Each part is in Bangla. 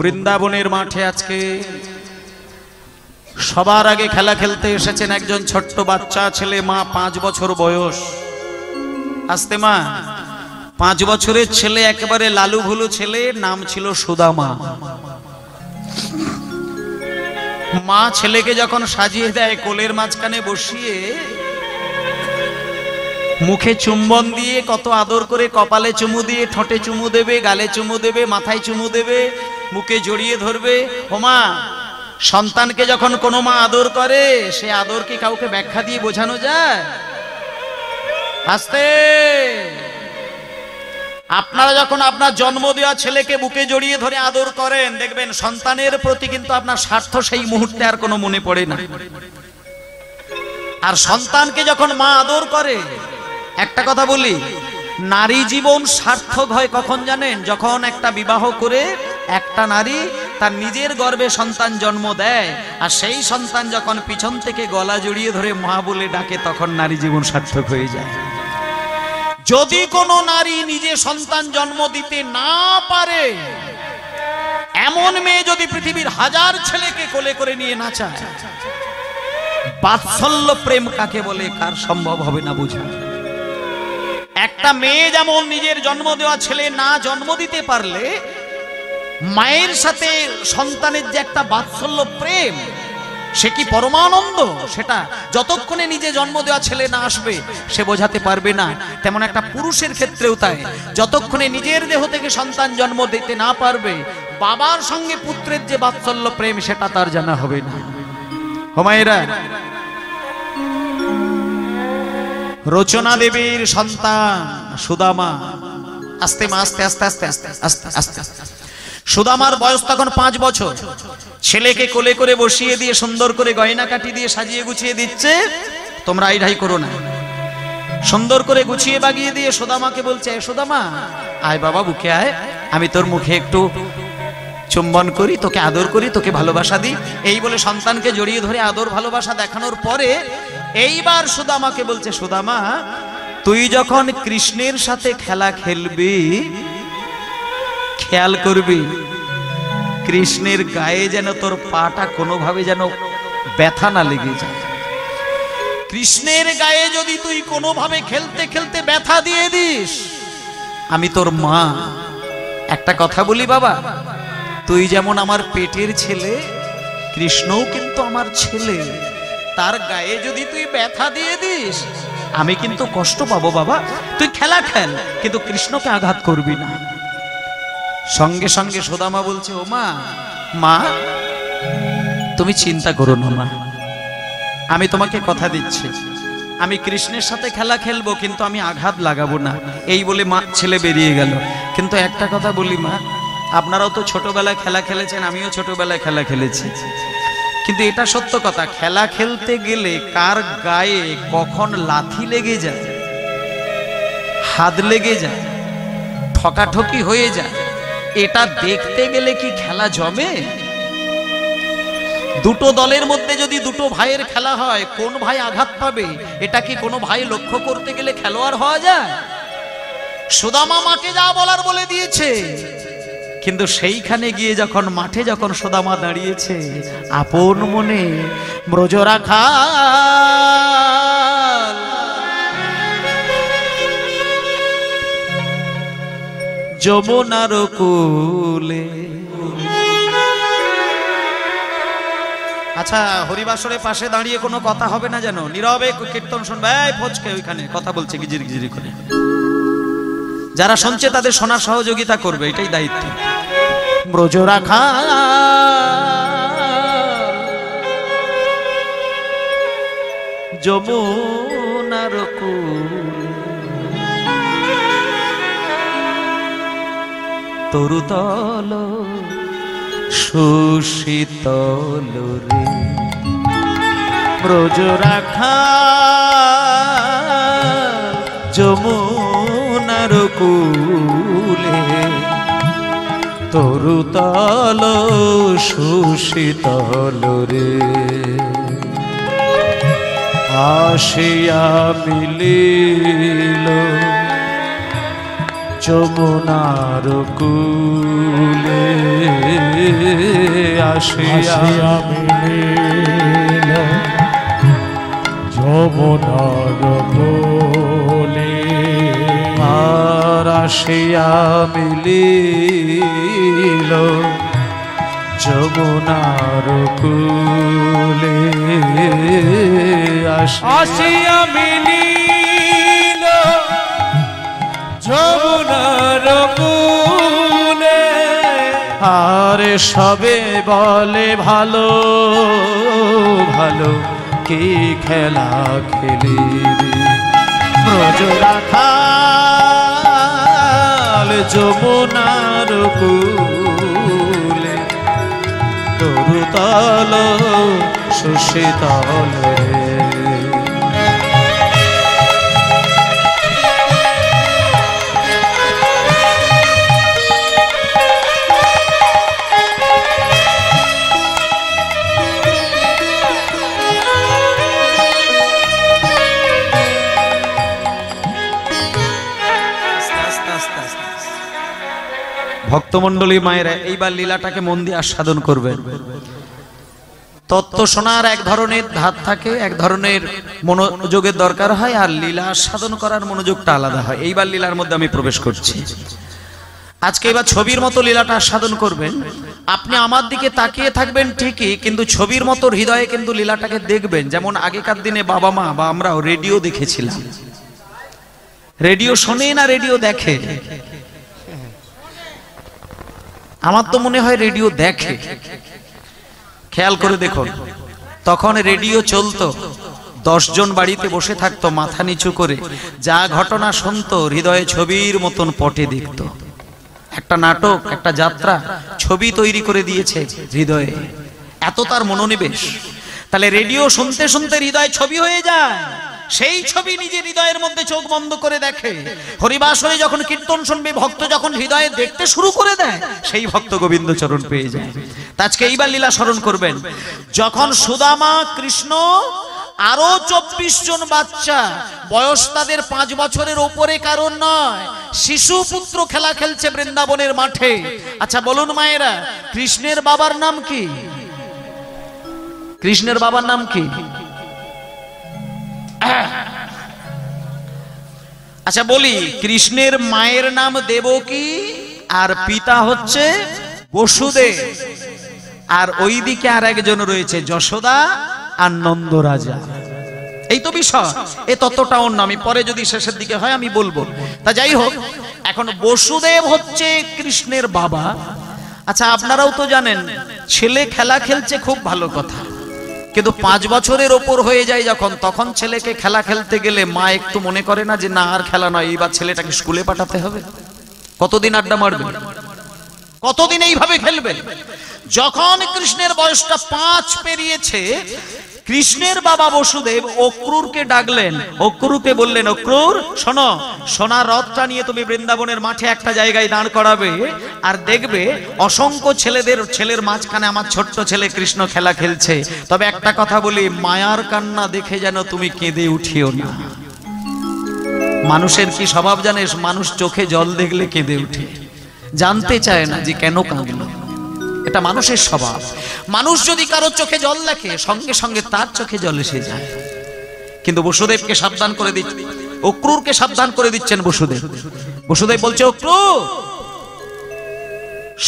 বৃন্দাবনের মাঠে আজকে সবার আগে খেলা খেলতে এসেছেন একজন ছোট্ট বাচ্চা ছেলে, মা 5 বছর বয়স। আসতে মা, 5 বছরের ছেলে, একেবারে লালু ভুলু ছেলে, নাম ছিল সুদামা। মা ছেলেকে যখন সাজিয়ে দেয়, কোলের মাঝখানে বসিয়ে মুখে চুম্বন দিয়ে, কত আদর করে, কপালে চুমু দিয়ে, ঠোঁটে চুমু দেবে, গালে চুমু দেবে, মাথায় চুমু দেবে, মুখে জড়িয়ে ধরবে। ও মা, সন্তানকে যখন কোনো মা আদর করে, সে আদর কি কাউকে ব্যাখ্যা দিয়ে বোঝানো যায়? আস্তে, আপনারা যখন আপনার জন্ম দেওয়া ছেলেকে বুকে জড়িয়ে ধরে আদর করেন, দেখবেন সন্তানের প্রতি কিন্তু আপনার স্বার্থ সেই মুহূর্তে আর কোনো মনে পড়ে না। আর সন্তানকে যখন মা আদর করে, একটা কথা বলি, নারী জীবন সার্থক হয় কখন জানেন? যখন একটা বিবাহ করে একটা নারী তার নিজের গর্ভে সন্তান জন্ম দেয়, আর সেই সন্তান যখন পিছন থেকে গলা জড়িয়ে ধরে মা বলে ডাকে, তখন নারী জীবন সার্থক হয়ে যায়। যদি কোনো নারী নিজে সন্তান জন্ম দিতে না পারে, এমন মেয়ে যদি পৃথিবীর 1000 ছেলেকে কোলে করে নিয়ে নাচায়, বাৎসল্য প্রেম কাকে বলে কার সম্ভব হবে না বোঝা। একটা মেয়ে যেমন নিজের জন্ম দেওয়া ছেলে না জন্ম দিতে পারলে, মায়ের সাথে সন্তানের যে একটা বাৎসল্য প্রেম, সে কি পরমানন্দ, সেটা যতক্ষণে নিজে জন্ম দেওয়া ছেলে না আসবে সে বোঝাতে পারবে না। তেমন একটা পুরুষের ক্ষেত্রেও তাই, যতক্ষণে নিজের দেহ থেকে সন্তান জন্ম দিতে না পারবে, বাবার সঙ্গে পুত্রের যে বাৎসল্য প্রেম সেটা তার জানা হবে না। হোমায়েরা, রচনা দেবীর সন্তান সুদামা, আস্তে মা, আস্তে আস্তে আস্তে আস্তে আস্তে আস্তে আস্তে। সুদামার বয়স তখন 5 বছর। ছেলেকে কোলে করে বসিয়ে দিয়ে সুন্দর করে গয়না কাটি দিয়ে সাজিয়ে গুছিয়ে দিচ্ছে। তোমরা আইঢাই করো না, সুন্দর করে গুছিয়ে বাগিয়ে দিয়ে সুদামাকে বলছে, সুদামা আয় বাবা, বুকে আয়, আমি তোর মুখে একটু চুম্বন করি, তোকে আদর করি, তোকে ভালোবাসা দিই। এই বলে সন্তানকে জড়িয়ে ধরে আদর ভালোবাসা দেখানোর পরে এইবার সুদামাকে বলছে, সুদামা তুই যখন কৃষ্ণের সাথে খেলা খেলবি, খেয়াল করবি কৃষ্ণের গায়ে যেন তোর পাটা কোনোভাবে যেন ব্যথা না লেগে যায়। কৃষ্ণের গায়ে যদি তুই কোনোভাবে খেলতে খেলতে ব্যথা দিয়ে দিস, আমি তোর মা একটা কথা বলি বাবা, তুই যেমন আমার পেটের ছেলে, কৃষ্ণও কিন্তু আমার ছেলে, তার গায়ে যদি তুই ব্যথা দিয়ে দিস, আমি কিন্তু কষ্ট পাবো বাবা। তুই খেলা খেল, কিন্তু কৃষ্ণকে আঘাত করবি না। সঙ্গে সঙ্গে সুদামা বলছে, ও মা, মা তুমি চিন্তা করো না মা, আমি তোমাকে কথা দিচ্ছি, আমি কৃষ্ণের সাথে খেলা খেলবো, কিন্তু আমি আঘাত লাগাবো না। এই বলে মা ছেলে বেরিয়ে গেল। কিন্তু একটা কথা বলি মা, আপনারাও তো ছোটবেলায় খেলা খেলেছেন, আমিও ছোটবেলায় খেলা খেলেছি, কিন্তু এটা সত্য কথা, খেলা খেলতে গেলে কার গায়ে কখন লাথি লেগে যায়, হাত লেগে যায়, ঠকাঠকি হয়ে যায়, এটা দেখতে গেলে কি খেলা জমে? দুটো দলের মধ্যে যদি দুটো ভাইয়ের খেলা হয়, কোন ভাই আঘাত পাবে, এটা কি কোনো ভাই লক্ষ্য করতে গেলে খেলোয়াড় হওয়া যায়? সুদামা মাকে যা বলার বলে দিয়েছে, কিন্তু সেইখানে গিয়ে যখন মাঠে যখন সুদামা দাঁড়িয়েছে, আপন মনে ব্রজরাখাল যমুনার কোলে। আচ্ছা, হরিবাসরের পাশে দাঁড়িয়ে কোনো কথা হবে না যেন, নীরবে কীর্তন শুনবে। এই ফচকে ওইখানে কথা বলছে গিজির গিজির করে, যারা শুনছে তাদের শোনার সহযোগিতা করবে, এটাই দায়িত্ব। ব্রজরাখাল যমুনার কোলে, তরুতল সুশীতল রে, ব্রজরাখাল যমুনার কোলে, তরুতল সুশীতল রে। আসিয়া মিলিল যমুনার কূলে আসিয়া মিলিল যমুনার কোলে, আর আসিয়া মিলিল যমুনার কূলে, আসিয়া মিলিল যমুনার কোলে। আর সবে বলে ভালো ভালো কি খেলা খেলিবি, ব্রজ রাখাল যমুনার কূলে, তরুতল সুশীতল রে। ভক্তমণ্ডলী মায়েরা এইবার লীলাটাকে মন দিয়ে আস্বাদন করবেন। তত্ত্ব শোনার এক ধরনের ধাত থাকে, এক ধরনের মনোযোগের দরকার হয়, আর লীলা আস্বাদন করার মনোযোগটা আলাদা হয়। এইবার লীলার মধ্যে আমি প্রবেশ করছি। আজকে এবার ছবির মতো লীলাটা আস্বাদন করবেন। আপনি আমার দিকে তাকিয়ে থাকবেন ঠিকই, কিন্তু ছবির মতো হৃদয়ে কিন্তু লীলাটাকে দেখবেন। যেমন আগেকার দিনে বাবা মা বা আমরাও রেডিও দেখেছিলাম। রেডিও শোনে না রেডিও দেখে? আমার তো মনে হয় রেডিও দেখে। খেয়াল করে দেখুন, তখন রেডিও চলতো, 10 জন বাড়িতে বসে থাকতো মাথা নিচু করে, যা ঘটনা শুনতো হৃদয়ে ছবির মতন পটে দেখত। একটা নাটক, একটা যাত্রা ছবি তৈরি করে দিয়েছে হৃদয়ে, এত তার মনোনিবেশ। তাহলে রেডিও শুনতে শুনতে হৃদয় ছবি হয়ে যায়, সেই ছবি নিজের হৃদয়ের মধ্যে চোখ বন্ধ করে দেখে। হরিবাসরে যখন কীর্তন শুনবে, ভক্ত যখন হৃদয়ে দেখতে শুরু করে দেয়, সেই ভক্ত গোবিন্দ চরণ পেয়ে যায়। আজকে এইবার লীলা স্মরণ করবেন, যখন সুদামা কৃষ্ণ আরো 24 জন বাচ্চা, বয়স তাদের 5 বছরের ওপরে কারণ নয়, শিশু পুত্র খেলা খেলছে বৃন্দাবনের মাঠে। আচ্ছা বলুন মায়েরা, কৃষ্ণের বাবার নাম কি? কৃষ্ণের বাবার নাম কি? আচ্ছা বলি, কৃষ্ণের মায়ের নাম দেবকী, আর পিতা হচ্ছে বসুদেব, আর ওইদিকে আর একজন রয়েছে যশোদা আর নন্দ রাজা। এই তো বিষয়। এই তত্ত্বটা অন্য, আমি পরে যদি শেষের দিকে হয় আমি বলবো। তা যাই হোক, এখন বসুদেব হচ্ছে কৃষ্ণের বাবা। আচ্ছা আপনারাও তো জানেন, ছেলে খেলা খেলছে খুব ভালো কথা, কিন্তু 5 বছরের ওপর হয়ে যায় যখন, তখন ছেলেকে খেলা খেলতে গেলে মা একটু মনে করে না যে না আর খেলা নয়, এইবার ছেলেটাকে স্কুলে পাঠাতে হবে? কতদিন আড্ডা মারবে, কতদিন এইভাবে খেলবে? যখন কৃষ্ণের বয়সটা 5 পেরিয়েছে, কৃষ্ণের বাবা বসুদেব অক্রুরকে ডাকলেন। অক্রুরকে বললেন, অক্রুর শোনো, সোনার রথটা নিয়ে তুমি বৃন্দাবনের মাঠে একটা জায়গায় দাঁড় করাবে, আর দেখবে অসংখ্য ছেলের মাঝখানে আমার ছোট্ট ছেলে কৃষ্ণ খেলা খেলছে। তবে একটা কথা বলি, মায়ার কান্না দেখে যেন তুমি কেঁদে উঠিও না। মানুষের কি স্বভাব জানিস? মানুষ চোখে জল দেখলে কেঁদে উঠে, জানতে চায় না যে কেন কাঁদলো। এটা মানুষের স্বভাব। মানুষ যদি কারো চোখে জল দেখে, সঙ্গে সঙ্গে তার চোখে জল এসে যায়। কিন্তু বসুদেবকে সাবধান করে দিচ্ছেন, অক্রুরকে সাবধান করে দিচ্ছেন বসুদেব। বসুদেব বলছে, অক্রুর,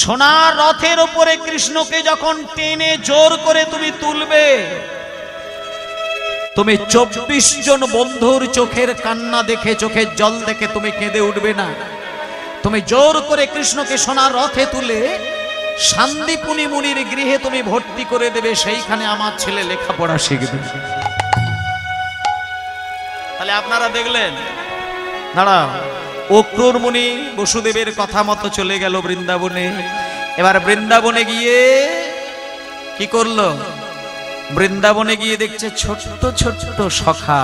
সোনার রথের উপরে কৃষ্ণকে যখন টেনে জোর করে তুমি তুলবে, তুমি 24 জন বন্ধুর চোখের কান্না দেখে, চোখের জল দেখে তুমি কেঁদে উঠবে না। তুমি জোর করে কৃষ্ণকে সোনার রথে তুলে শান্তিপুনি মুনির গৃহে তুমি ভর্তি করে দেবে, সেইখানে আমার ছেলে লেখাপড়া শিখবে। তাহলে আপনারা দেখলেন, দাঁড়াও, অক্রুর মুনি বসুদেবের কথা মতো চলে গেল বৃন্দাবনে। এবার বৃন্দাবনে গিয়ে কি করলো? বৃন্দাবনে গিয়ে দেখছে ছোট্ট ছোট্ট সখা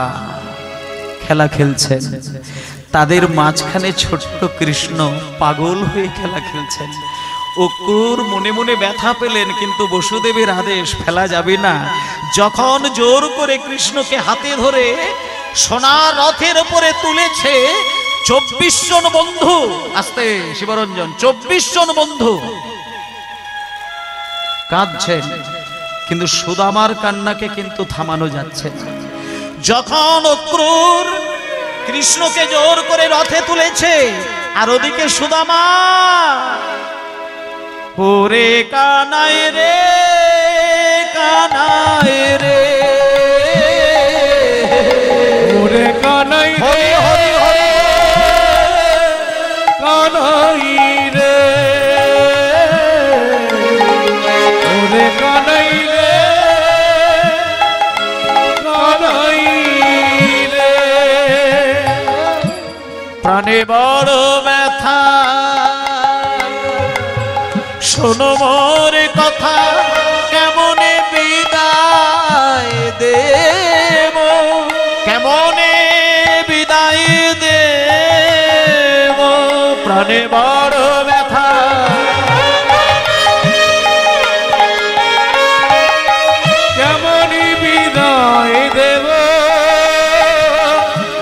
খেলা খেলছেন, তাদের মাঝখানে ছোট্ট কৃষ্ণ পাগল হয়ে খেলা খেলছেন। অক্রুর মনে মনে ব্যথা পেলেন, কিন্তু বসুদেবের আদেশ ফেলা যাবে না। যখন জোর করে কৃষ্ণকে হাতে ধরে সোনার রথের উপরে তুলেছে, 24 জন বন্ধু, আস্তে শিবরঞ্জন, 24 জন বন্ধু কাঁদছেন, কিন্তু সুদামার কান্নাকে কিন্তু থামানো যাচ্ছে না। যখন অক্রূর কৃষ্ণকে জোর করে রথে তুলেছে, আর ওদিকে সুদামা, ওরে কানাই রে কানাই রে, ওরে কানাই রে, হরি হরি কানাই রে, ওরে কানাই রে, কানাই রে। প্রাণে বড় ব্যথা, শোনো মোর কথা, কেমনে বিদায় দেব, কেমনে বিদায় দেব, প্রাণে বড় ব্যথা। কেমনি বিদায় দেব,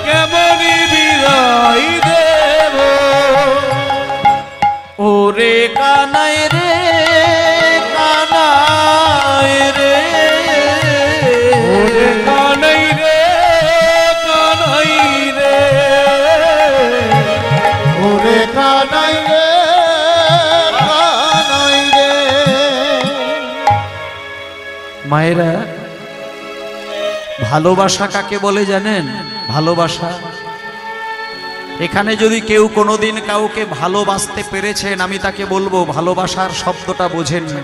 কেমনি বিদায় দেব, ওরে কানাই রে কানাই রে, ওরে কানাই রে, কানাই রে, ওরে কানাই রে কানাই রে। মায়েরা, ভালোবাসা কাকে বলে জানেন? ভালোবাসা, এখানে যদি কেউ কোনোদিন কাউকে ভালোবাসতে পেরেছেন, আমি তাকে বলবো ভালোবাসার শব্দটা বোঝেন না।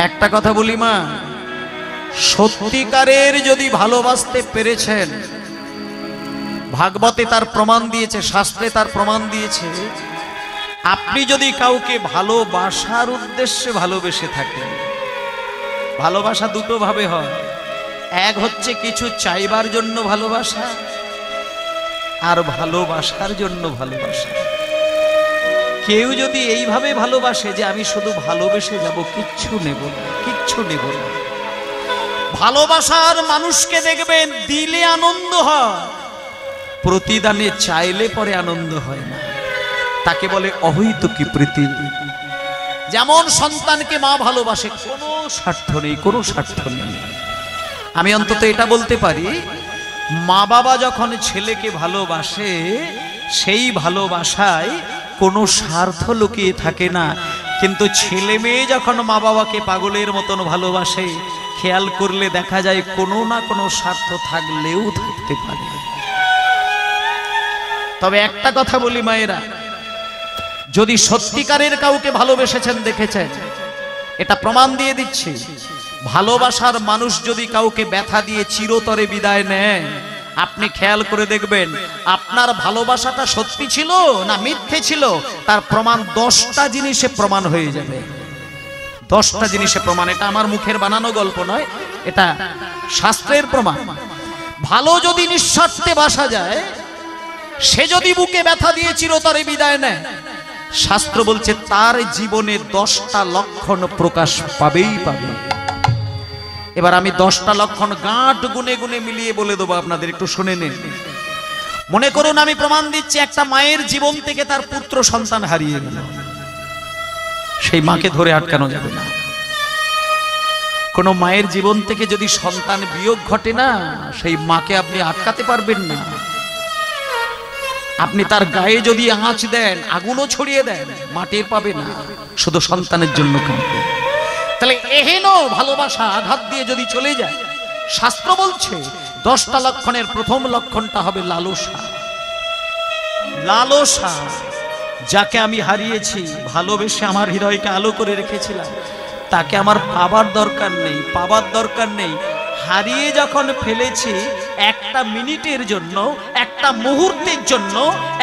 একটা কথা বলি মা, সত্যিকারের যদি ভালোবাসতে পেরেছেন, ভাগবতে তার প্রমাণ দিয়েছে, শাস্ত্রে তার প্রমাণ দিয়েছে, আপনি যদি কাউকে ভালোবাসার উদ্দেশ্যে ভালোবেসে থাকেন, ভালোবাসা দুটো ভাবে হয়। এক হচ্ছে কিছু চাইবার জন্য ভালোবাসা, আর ভালোবাসার জন্য ভালোবাসা। কেউ যদি এইভাবে ভালোবাসে যে আমি শুধু ভালোবেসে যাব, কিচ্ছু নেব না, কিচ্ছু নেব না। ভালোবাসার মানুষকে দেখবেন দিলে আনন্দ হয়, প্রতিদানে চাইলে পরে আনন্দ হয় না। তাকে বলে অহৈতুকী প্রীতি। যেমন সন্তানকে মা ভালোবাসে, কোনো স্বার্থ নেই, কোনো স্বার্থ নেই। আমি অন্তত এটা বলতে পারি, মা বাবা যখন ছেলেকে ভালোবাসে, সেই ভালোবাসায় কোনো স্বার্থ লুকিয়ে থাকে না। কিন্তু ছেলে মেয়ে যখন মা বাবাকে পাগলের মতন ভালোবাসে, খেয়াল করলে দেখা যায় কোনো না কোনো স্বার্থ থাকলেও থাকতে পারে। তবে একটা কথা বলি মায়েরা, যদি সত্যিকারের কাউকে ভালোবেসেছেন, দেখেছেন, এটা প্রমাণ দিয়ে দিচ্ছি, ভালোবাসার মানুষ যদি কাউকে ব্যথা দিয়ে চিরতরে বিদায় নেয়, আপনি খেয়াল করে দেখবেন আপনার ভালোবাসাটা সত্যি ছিল না মিথ্যে ছিল, তার প্রমাণ 10টা জিনিসে প্রমাণ হয়ে যাবে। 10টা জিনিসে প্রমাণ। এটা আমার মুখের বানানো গল্প নয়, এটা শাস্ত্রের প্রমাণ। ভালো যদি নিঃস্বার্থে বাসা যায়, সে যদি বুকে ব্যথা দিয়ে চিরতরে বিদায় নেয়, শাস্ত্র বলছে তার জীবনে 10টা লক্ষণ প্রকাশ পাবেই পাবে। এবার আমি 10টা লক্ষণ গাঁট গুনে গুনে মিলিয়ে বলে দেবো, আপনাদের একটু শুনে নিন। মনে করুন আমি প্রমাণ দিচ্ছি, একটা মায়ের জীবন থেকে তার পুত্র সন্তান হারিয়ে গেল, সেই মাকে ধরে আটকানো যাবে না। কোন মায়ের জীবন থেকে যদি সন্তান বিয়োগ ঘটে না, সেই মাকে আপনি আটকাতে পারবেন না। আপনি তার গায়ে যদি আঁচ দেন, আগুনও ছড়িয়ে দেন, মা টের পাবে না, শুধু সন্তানের জন্য কাঁদবে। তাহলে এহেন ভালোবাসা আঘাত দিয়ে যদি চলে যায়, শাস্ত্র বলছে 10টা লক্ষণের প্রথম লক্ষণটা হবে লালসা। লালসা, যাকে আমি হারিয়েছি, ভালোবেসে আমার হৃদয়কে আলো করে রেখেছিলাম, তাকে আমার পাবার দরকার নেই, পাবার দরকার নেই। হারিয়ে যখন ফেলেছি, একটা মিনিটের জন্য, একটা মুহূর্তের জন্য,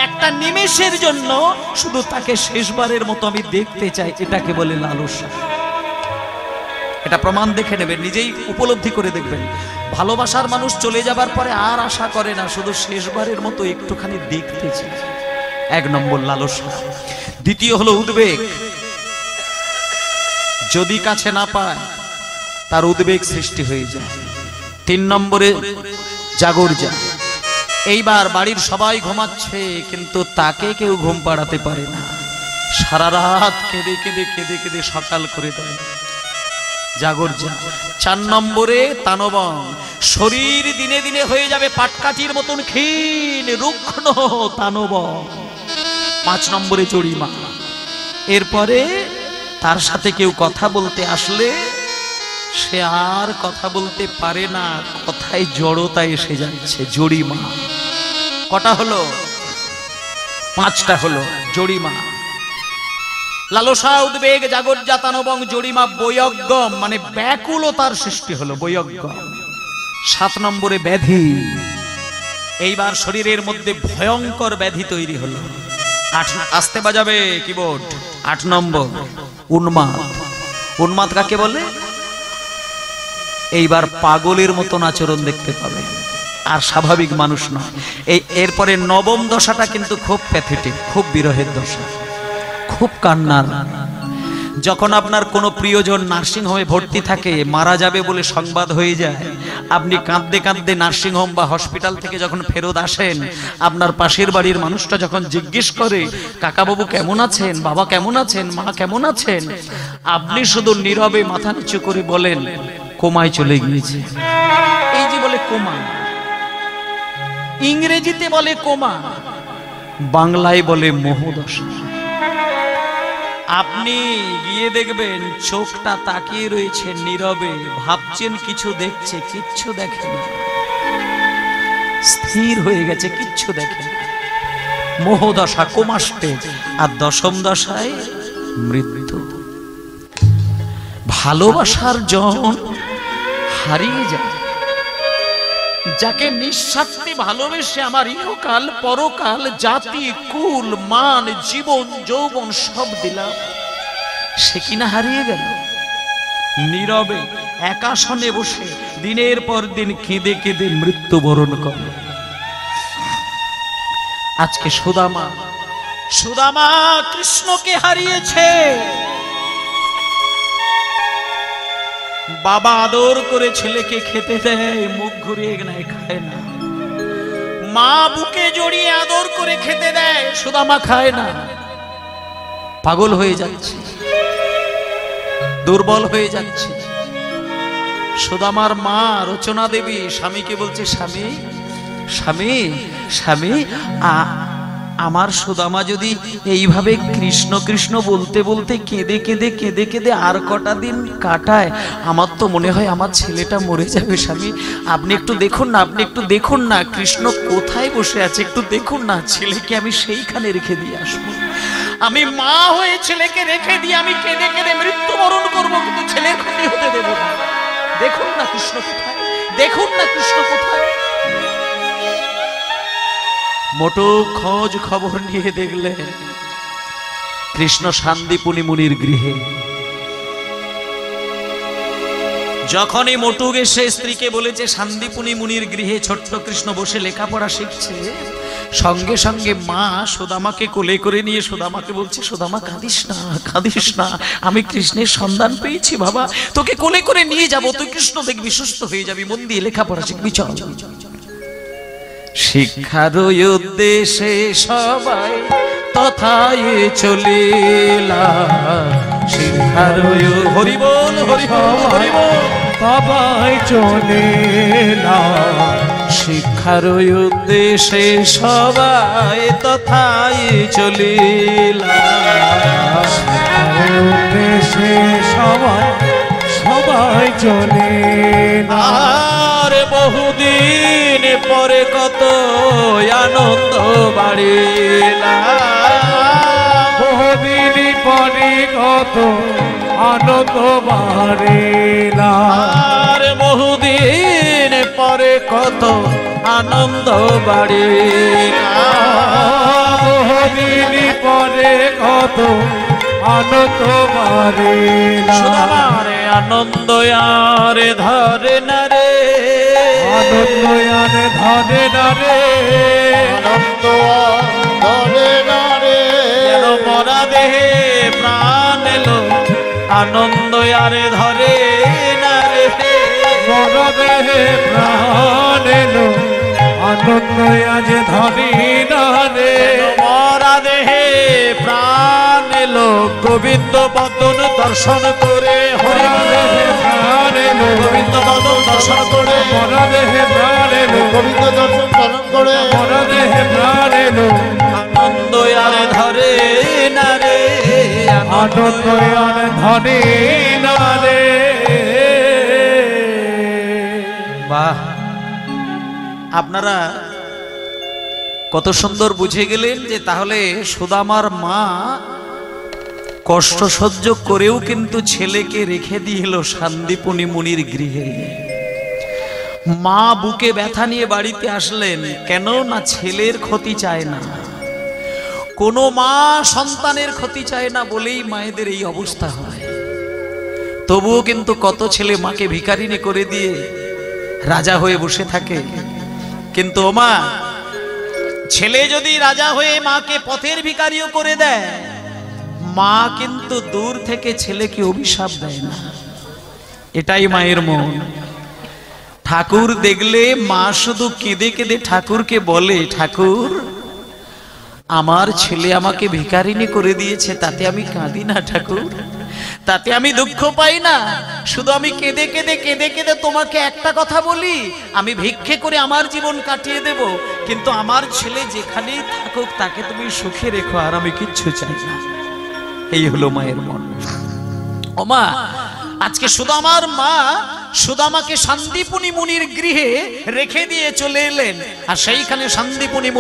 একটা নিমেষের জন্য শুধু তাকে শেষবারের মতো আমি দেখতে চাই, এটাকে বলে লালসা। এটা প্রমাণ দেখে নেবেন, নিজেই উপলব্ধি করে দেখবেন। ভালোবাসার মানুষ চলে যাবার পরে আর আশা করে না, শুধু শেষবারের মতো একটুখানি দেখতে চাই। 1 নম্বর লালসা। দ্বিতীয় হলো উদ্বেগ। যদি কাছে না পায়, তার উদ্বেগ সৃষ্টি হয়ে যায়। 3 নম্বরে জাগরজা। এইবার বাড়ির সবাই ঘুমাচ্ছে, কিন্তু তাকে কেউ ঘুম পাড়াতে পারে না। সারা রাত কেঁদে কেঁদে কেঁদে কেঁদে সকাল করে দেয়, জাগর যা। 4 নম্বরে তানবং, শরীর দিনে দিনে হয়ে যাবে পাটকাঠির মতন ক্ষীণ রুগ্ন তানবং। 5 নম্বরে জরিমা। এরপরে তার সাথে কেউ কথা বলতে আসলে সে আর কথা বলতে পারে না, কথায় জড়তা এসে যাচ্ছে, জরিমা। কটা হলো? 5টা হলো জরিমা। লালসা, উদ্বেগ, জাগর্জা, তানবং, জরিমা, বৈয়জ্ঞম, মানে ব্যাকুলতার সৃষ্টি হলো, বৈয়জ্ঞম। 7 নম্বরে ব্যাধি। এইবার শরীরের মধ্যে ভয়ঙ্কর ব্যাধি তৈরি হলো। 8 আসতে বাজাবে কিবোর্ড। 8 নম্বর উন্মাদ। উন্মাদ কাকে বলে? এইবার পাগলের মতন আচরণ দেখতে পাবে, আর স্বাভাবিক মানুষ নয়। এরপরে 9ম দশাটা কিন্তু খুব প্যাথেটিক, খুব বিরহের দশা, খুব কান্নার। যখন আপনার কোনো প্রিয়জন নার্সিং হোমে ভর্তি থাকে, মারা যাবে বলে সংবাদ হয়ে যায়, আপনি কাঁদতে কাঁদতে নার্সিং হোম বা হসপিটাল থেকে যখন ফেরত আসেন, আপনার পাশের বাড়ির মানুষটা যখন জিজ্ঞেস করে কাকাবাবু কেমন আছেন, বাবা কেমন আছেন, মা কেমন আছেন, আপনি শুধু নীরবে মাথা নিচু করে বলেন কোমায় চলে গিয়েছে। এই যে বলে কোমা, ইংরেজিতে বলে কোমা, বাংলায় বলে মোহদশা। আপনি গিয়ে দেখবেন চোখটা তাকিয়ে রয়েছে নীরবে, ভাবছেন কিছু দেখছে, কিচ্ছু দেখে না, স্থির হয়ে গেছে, কিচ্ছু দেখে না। মোহদশা, কোমা স্টেজ। আর 10ম দশায় মৃত্যু। ভালোবাসার জন হারিয়ে যায়, যাকে নিঃস্বার্থে ভালোবেসে আমার ইহকাল পরকাল জাতি কুল মান জীবন যৌবন সব দিলাম, সে কিনা হারিয়ে গেল। নীরবে একাসনে বসে দিনের পর দিন কেঁদে কেঁদে মৃত্যুবরণ করে। আজকে সুদামা, সুদামা কৃষ্ণকে হারিয়েছে। বাবা আদর করে ছেলেকে খেতে দেয়, মুখ ঘুরিয়ে নেয়, খায় না। মা বুকে জড়িয়ে আদর করে খেতে দেয়, সুদামা খায় না। পাগল হয়ে যাচ্ছে, দুর্বল হয়ে যাচ্ছে। সুদামার মা রচনা দেবী স্বামীকে বলছে, স্বামী স্বামী স্বামী, আমার সুদামা যদি এইভাবে কৃষ্ণ কৃষ্ণ বলতে বলতে কেঁদে কেঁদে কেঁদে কেঁদে আর কটা দিন কাটায়, আমার তো মনে হয় আমার ছেলেটা মরে যাবে। স্বামী আপনি একটু দেখুন না, আপনি একটু দেখুন না কৃষ্ণ কোথায় বসে আছে, একটু দেখুন না, ছেলেকে আমি সেইখানে রেখে দিয়ে আসবো। আমি মা হয়ে ছেলেকে রেখে দিয়ে আমি কেঁদে কেঁদে মৃত্যুবরণ করবো, কিন্তু ছেলের ক্ষতি হতে দেব না। দেখুন না কৃষ্ণ কোথায়, দেখুন না কৃষ্ণ কোথায়। মোটো খোঁজ খবর নিয়ে দেখলেন কৃষ্ণ শান্তিপুনি মুনির গৃহে। যখনই মোটুক এসে স্ত্রীকে বলেছে শান্তিপুনি মুনির গৃহে ছোট্ট কৃষ্ণ বসে লেখাপড়া শিখছে, সঙ্গে সঙ্গে মা সুদামাকে কোলে করে নিয়ে সুদামাকে বলছে, সুদামা কাঁদিস না, কাঁদিস না, আমি কৃষ্ণের সন্ধান পেয়েছি বাবা, তোকে কোলে করে নিয়ে যাবো, তুই কৃষ্ণ দেখবি, সুস্থ হয়ে যাবি, মন দিয়ে লেখাপড়া শিখবি, চল। শিক্ষার উদ্দেশ্যে সবাই তথায় চলিলাম, শিক্ষার হরিবোল হরিবোল হরিবোল সবাই চলিলাম, শিক্ষার উদ্দেশ্যে সবাই তথায় চলিলাম, উদ্দেশ্যে সবাই সবাই চলিলাম। আর বহুদিন পরে কত আনন্দ বাড়িলাম, বহুদিন পরে কত আনন্দ বাড়িলাম, আর বহুদিন পরে কত আনন্দ বাড়িলাম, বহুদিন পরে কত আনন্দ বাড়িলাম। আনন্দ আর ধরে না রে, আনন্দ আর ধরে না রে, আনন্দ ধরে না রে, যেন মরা দেহে প্রাণ এলো, আনন্দ আর ধরে না রে, মরা দেহে প্রাণ এলো, আনন্দ আজ ধরি না রে, মরা দেহে প্রাণ এলো গোবিন্দ বদন দর্শন করে হরি দেহে প্রাণ এলো গোবিন্দ বদন দর্শন করে মরা দেহে প্রাণ এলো গোবিন্দ দর্শন পালন করে মরা দেহে প্রাণ এলো আনন্দ আর ধরে না রে আনন্দ আর ধনে না রে। বাহ, আপনারা কত সুন্দর বুঝে গেলেন যে তাহলে সুদামার মা কষ্ট সহ্য করেও কিন্তু ছেলেকে রেখে দিল শান্তিপুনি মুনির গৃহে। মা বুকে ব্যথা নিয়ে বাড়িতে আসলেন কেন না ছেলের ক্ষতি চায় না। কোনো মা সন্তানের ক্ষতি চায় না বলেই মায়েদের এই অবস্থা হয়। তবুও কিন্তু কত ছেলে মাকে ভিখারিনী করে দিয়ে রাজা হয়ে বসে থাকে। কিন্তু ও মা, ছেলে যদি রাজা হয়ে মাকে পথের ভিখারিও করে দেয়, মা কিন্তু দূর থেকে ছেলেকে অভিশাপ দেয় না। এটাই মায়ের মন। ঠাকুর দেখলে মা শুধু কেঁদে কেঁদে ঠাকুরকে বলে, ঠাকুর আমার ছেলে আমাকে ভিখারিনী করে দিয়েছে, তাতে আমি কাঁদি না ঠাকুর, তাতে আমি দুঃখ পাই না। শুধু আমি কেঁদে কেঁদে কেঁদে কেঁদে তোমাকে একটা কথা বলি, আমি ভিক্ষে করে আমার জীবন কাটিয়ে দেব, কিন্তু আমার ছেলে যেখানেই থাকুক তাকে তুমি সুখে রেখো, আর আমি কিচ্ছু চাই না। এই হলো মায়ের মন। ও মা, আজকে শুধু আমার মা সুদামাকে শান্তিপুনি মুনির গৃহে রেখে দিয়ে চলে এলেন, আর সেইখানে শান্তিপুনি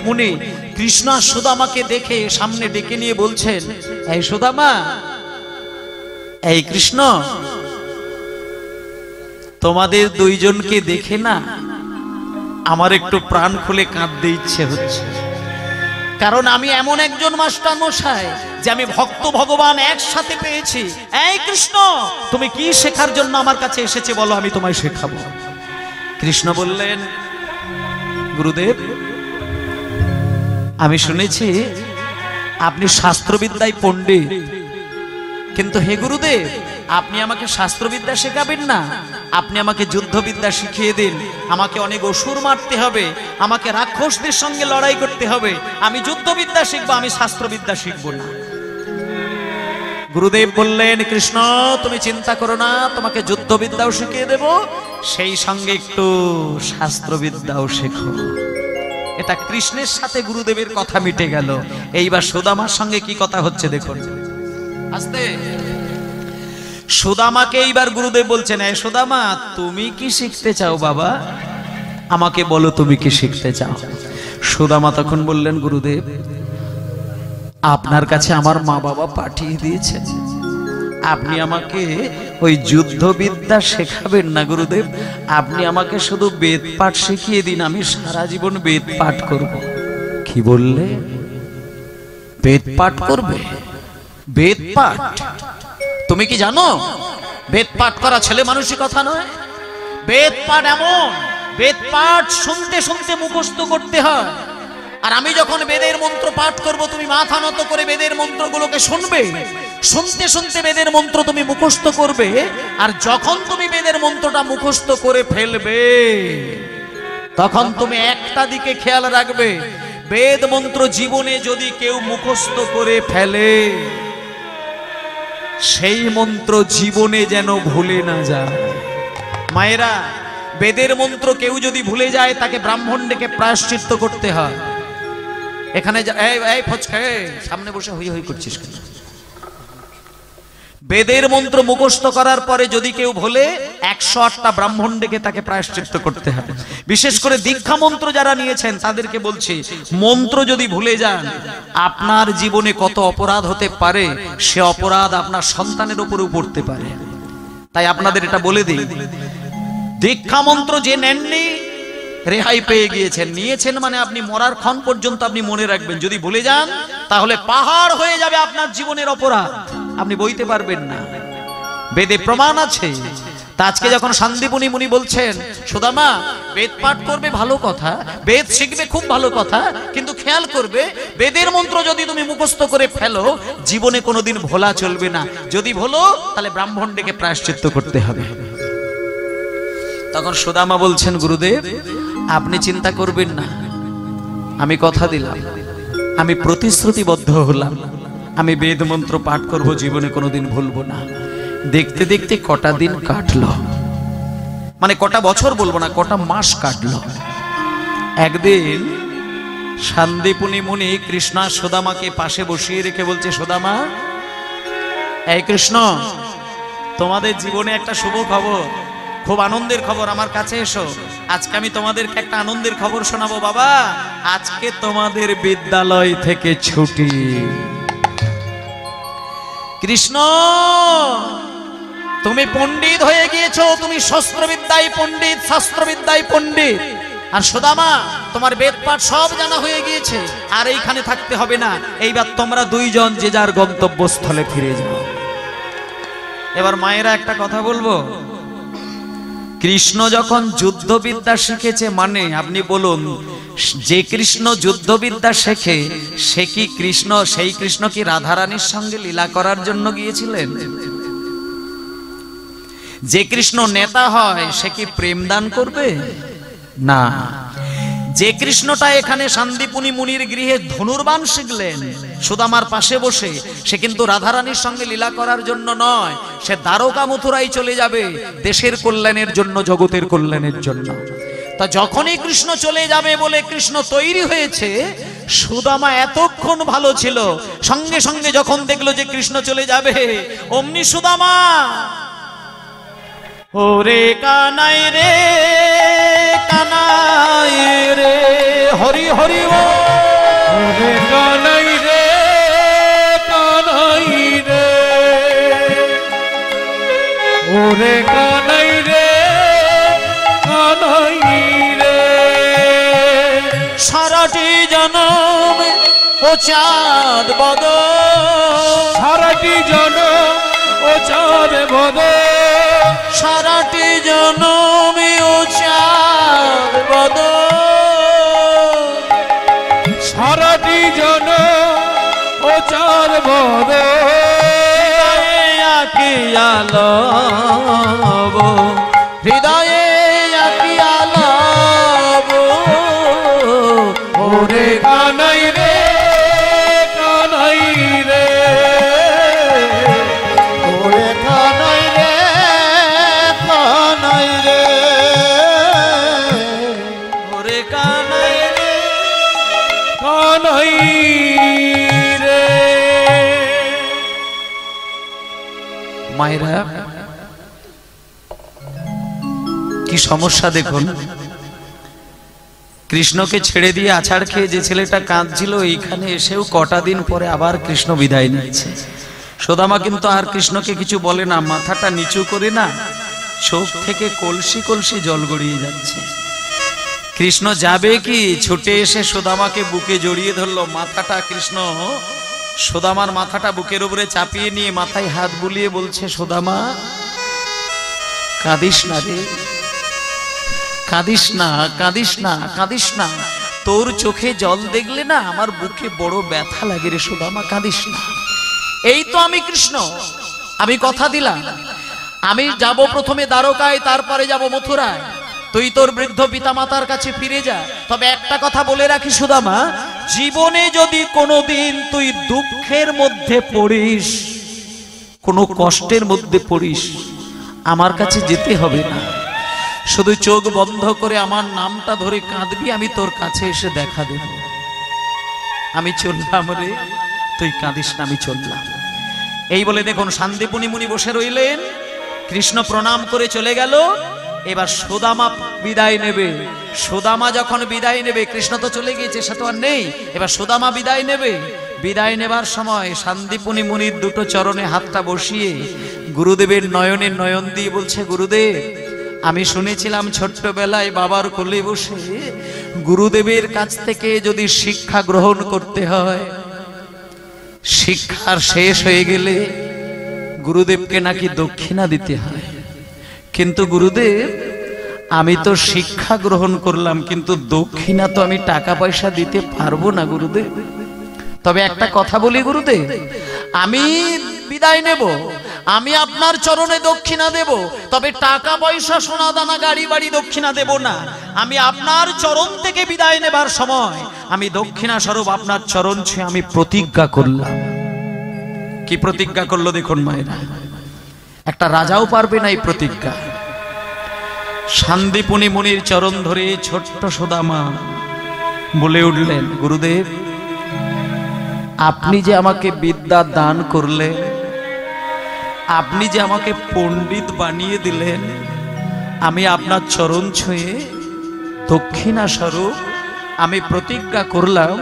মুনি কৃষ্ণ সুদামাকে দেখে সামনে ডেকে নিয়ে বলছেন, এই সুদামা, এই কৃষ্ণ, তোমাদের দুইজনকে দেখে না আমার একটু প্রাণ খুলে কাঁদতে ইচ্ছে হচ্ছে। কারণ আমি এমন একজন মাস্টার মশাই যে আমি ভক্ত ভগবান একসাথে পেয়েছি। এই কৃষ্ণ, তুমি কি শেখার জন্য আমার কাছে এসেছে বলো, আমি তোমায় শেখাবো। কৃষ্ণ বললেন, গুরুদেব, আমি শুনেছি আপনি শাস্ত্রবিদ্যায় পণ্ডিত, কিন্তু হে গুরুদেব, আপনি আমাকে শাস্ত্রবিদ্যা শেখাবেন না, আপনি আমাকে যুদ্ধবিদ্যা শিখিয়ে দিন। আমাকে অনেক অসুর মারতে হবে, আমাকে রাক্ষসদের সঙ্গে লড়াই করতে হবে, আমি যুদ্ধবিদ্যা শিখবো, আমি শাস্ত্রবিদ্যা শিখবো না। গুরুদেব বললেন, কৃষ্ণ তুমি চিন্তা করো না, তোমাকে যুদ্ধবিদ্যাও শিখিয়ে দেব, সেই সঙ্গে একটু শাস্ত্রবিদ্যাও শেখো। এটা কৃষ্ণের সাথে গুরুদেবের কথা মিটে গেল। এইবার সুদামার সঙ্গে কি কথা হচ্ছে দেখুন। আস্তে, সুদামাকে এইবার গুরুদেব বলছেন, এই সুদামা, তুমি কি শিখতে চাও বাবা, আমাকে বলো তুমি কি শিখতে চাও। সুদামা তখন বললেন, গুরুদেব আপনার কাছে আমার মা বাবা পাঠিয়ে দিয়েছে, আপনি আমাকে ওই যুদ্ধবিদ্যা শেখাবেন না গুরুদেব, আপনি আমাকে শুধু বেদ পাঠ শিখিয়ে দিন, আমি সারা জীবন বেদ পাঠ করব। কি বললে? বেদ পাঠ করবে? বেদ পাঠ? তুমি কি জানো বেদ পাঠ করা ছেলে মানুষই কথা নয়। বেদ পাঠ এমন, বেদ পাঠ শুনতে শুনতে মুখস্থ করতে হয়। আর আমি যখন বেদের মন্ত্র পাঠ করব, তুমি মাথা নত করে বেদের মন্ত্রগুলোকে শুনবে, শুনতে শুনতে বেদের মন্ত্র তুমি মুখস্থ করবে। আর যখন তুমি বেদের মন্ত্রটা মুখস্থ করে ফেলবে, তখন তুমি একটা দিকে খেয়াল রাখবে, বেদ মন্ত্র জীবনে যদি কেউ মুখস্থ করে ফেলে, সেই মন্ত্র জীবনে যেন ভুলে না যায়। মায়েরা, বেদের মন্ত্র কেউ যদি ভুলে যায়, তাকে ব্রাহ্মণ ডেকে প্রায়শ্চিত্ত করতে হয়। এখানে সামনে বসে হই হই করছিস কেন? বেদের মন্ত্র মুখস্থ করার পরে যদি কেউ ভুলে, 108টা ব্রাহ্মণ ডেকে তাকে প্রায়শ্চিত্ত করতে হবে। বিশেষ করে দীক্ষা মন্ত্র যারা নিয়েছেন তাদেরকে বলছি, মন্ত্র যদি ভুলে যান, আপনার জীবনে কত অপরাধ হতে পারে, সে অপরাধ আপনার সন্তানের উপরেও পড়তে পারে। তাই আপনাদের এটা বলে দিই, দীক্ষা মন্ত্র যে নেননি, রেহাই পেয়ে গিয়েছেন। নিয়েছেন মানে আপনি মরার ক্ষণ পর্যন্ত আপনি মনে রাখবেন, যদি ভুলে যান তাহলে পাহাড় হয়ে যাবে আপনার জীবনের অপরাধ, আপনি বইতে পারবেন না। বেদে প্রমাণ আছে। তা আজকে যখন শান্তিপুনি মুনি বলছেন, সুদামা বেদ পাঠ করবে ভালো কথা, বেদ শিখবে খুব ভালো কথা, কিন্তু খেয়াল করবে বেদের মন্ত্র যদি তুমি মুখস্থ করে ফেলো, জীবনে কোনোদিন ভোলা চলবে না। যদি ভোলো তাহলে ব্রাহ্মণ ডেকে প্রায়শ্চিত্ত করতে হবে। তখন সুদামা বলছেন, গুরুদেব আপনি চিন্তা করবেন না, আমি কথা দিলাম, আমি প্রতিশ্রুতিবদ্ধ হলাম, আমি বেদ মন্ত্র পাঠ করব, জীবনে কোনোদিন ভুলবো না। দেখতে দেখতে কটা দিন কাটলো, মানে কটা বছর বলবো না, কটা মাস কাটলো। একদিন শান্তিপুনি মুনি কৃষ্ণ আর সুদামাকে পাশে বসিয়ে রেখে বলছে, সুদামা, এই কৃষ্ণ, তোমাদের জীবনে একটা শুভ খবর, খুব আনন্দের খবর, আমার কাছে এসো। আজকে আমি তোমাদেরকে একটা আনন্দের খবর শোনাবো বাবা। আজকে তোমাদের বিদ্যালয় থেকে ছুটি। কৃষ্ণ, তুমি পণ্ডিত হয়ে গিয়েছো, তুমি শস্ত্রবিদ্যায় পণ্ডিত, শাস্ত্রবিদ্যায় পণ্ডিত। আর সুদামা, তোমার বেদ পাঠ সব জানা হয়ে গিয়েছে, আর এইখানে থাকতে হবে না। এইবার তোমরা দুইজন যে যার গন্তব্যস্থলে ফিরে যাও। এবার মায়েরা একটা কথা বলবো, কৃষ্ণ যখন যুদ্ধবিদ্যা শিখেছে, মানে আপনি বলুন, যে কৃষ্ণ যুদ্ধবিদ্যা শেখে সে কি কৃষ্ণ, সেই কৃষ্ণ কি রাধারানীর সঙ্গে লীলা করার জন্য গিয়েছিলেন? যে কৃষ্ণ নেতা হয় সে কি প্রেম দান করবে? না। যে কৃষ্ণটা এখানে শান্তিপুনি মুনির গৃহে ধনুর্বাণ শিখলেন সুদামার পাশে বসে, সে কিন্তু রাধারানীর সঙ্গে লীলা করার জন্য নয়, সে দ্বারকা মথুরায় চলে যাবে দেশের কল্যাণের জন্য, জগতের কল্যাণের জন্য। তা যখনই কৃষ্ণ চলে যাবে বলে কৃষ্ণ তৈরি হয়েছে, সুদামা এতক্ষণ ভালো ছিল, সঙ্গে সঙ্গে যখন দেখলো যে কৃষ্ণ চলে যাবে, অমনি সুদামা, ওরে কানাই রে, কানাই রে, হরি হরি ওরে কানাই রে, কানাই রে, ওরে কানাই রে, কানাই রে, সারাটি জনম ও চাঁদ বদ, সারাটি জনম ও চাঁদ বদ, সারাটি জনম ও চাঁদ বদ, সারাটি জনম ও চাঁদ বদ, আকিয়ালব, হৃদয়ে আকিয়ালব, ওরে কানাই রে, কানাই রে, ওরে কানাই রে, কানাই রে, ওরে কানাই রে, কানাই রে। মায়েরা, কি সমস্যা দেখুন। কৃষ্ণকে ছেড়ে দিয়ে আছাড় খেয়ে যে ছেলেটা কাঁদছিল, এইখানে এসেও কটা দিন পরে আবার কৃষ্ণ বিদায় নিচ্ছে। সুদামা কিন্তু আর কৃষ্ণকে কিছু বলে না, মাথাটা নিচু করে না, চোখ থেকে কলসি কলসি জল গড়িয়ে যাচ্ছে। কৃষ্ণ যাবে কি, ছুটে এসে সুদামাকে বুকে জড়িয়ে ধরলো। মাথাটা কৃষ্ণ সুদামার মাথাটা বুকের উপরে চাপিয়ে নিয়ে মাথায় হাত বুলিয়ে বলছে, সুদামা, কাঁদিস না রে, কাঁদিস না, কাঁদিস না, কাঁদিস না। তোর চোখে জল দেখলে না আমার বুকে বড় ব্যথা লাগে রে সুদামা, কাঁদিস না। এই তো আমি কৃষ্ণ, আমি কথা দিলাম, আমি যাব প্রথমে দ্বারকায়, তারপরে যাব মথুরায়। তুই তোর বৃদ্ধ পিতামাতার কাছে ফিরে যা। তবে একটা কথা বলে রাখি সুদামা, জীবনে যদি কোনোদিন তুই দুঃখের মধ্যে পড়িস, কোনো কষ্টের মধ্যে পড়িস, আমার কাছে যেতে হবে না, শুধু চোখ বন্ধ করে আমার নামটা ধরে কাঁদবি, আমি তোর কাছে এসে দেখা দেব। আমি চললাম রে, তুই কাঁদিস না, আমি চললাম। এই বলে দেখুন শান্তিপুনি মুনি বসে রইলেন, কৃষ্ণ প্রণাম করে চলে গেল। এবার সুদামা বিদায় নেবে। সুদামা যখন বিদায় নেবে, কৃষ্ণ তো চলে গিয়েছে, সে তো আর নেই, এবার সুদামা বিদায় নেবে। বিদায় নেবার সময় শান্তিপুনি মুনির দুটো চরণে হাতটা বসিয়ে গুরুদেবের নয়নে নয়ন দিয়ে বলছে, গুরুদেব, আমি শুনেছিলাম ছোট্টবেলায় বাবার কোলে বসে গুরুদেবের কাছ থেকে যদি শিক্ষা গ্রহণ করতে হয়, শিক্ষার শেষ হয়ে গেলে গুরুদেবকে নাকি দক্ষিণা দিতে হয়। কিন্তু গুরুদেব, আমি তো শিক্ষা গ্রহণ করলাম, কিন্তু দক্ষিণা তো আমি টাকা পয়সা দিতে পারবো না গুরুদেব। তবে একটা কথা বলি গুরুদেব, আমি বিদায় নেব, আমি আপনার চরণে দক্ষিণা দেব, তবে টাকা পয়সা সোনা দানা গাড়ি বাড়ি দক্ষিণা দেব না। আমি আপনার চরণ থেকে বিদায় নেবার সময় আমি দক্ষিণা স্বরূপ আপনার চরণ ছুঁয়ে আমি প্রতিজ্ঞা করলাম, কি প্রতিজ্ঞা করলো দেখুন মায়েরা, একটা রাজাও পারবে না এই প্রতিজ্ঞা। শান্তিপুনি মুনির চরণ ধরে ছোট্ট সুদামা বলে উঠলেন, গুরুদেব আপনি যে আমাকে বিদ্যা দান করলেন, আপনি যে আমাকে পণ্ডিত বানিয়ে দিলেন, আমি আপনার চরণ ছুঁয়ে দক্ষিণা স্বরূপ আমি প্রতিজ্ঞা করলাম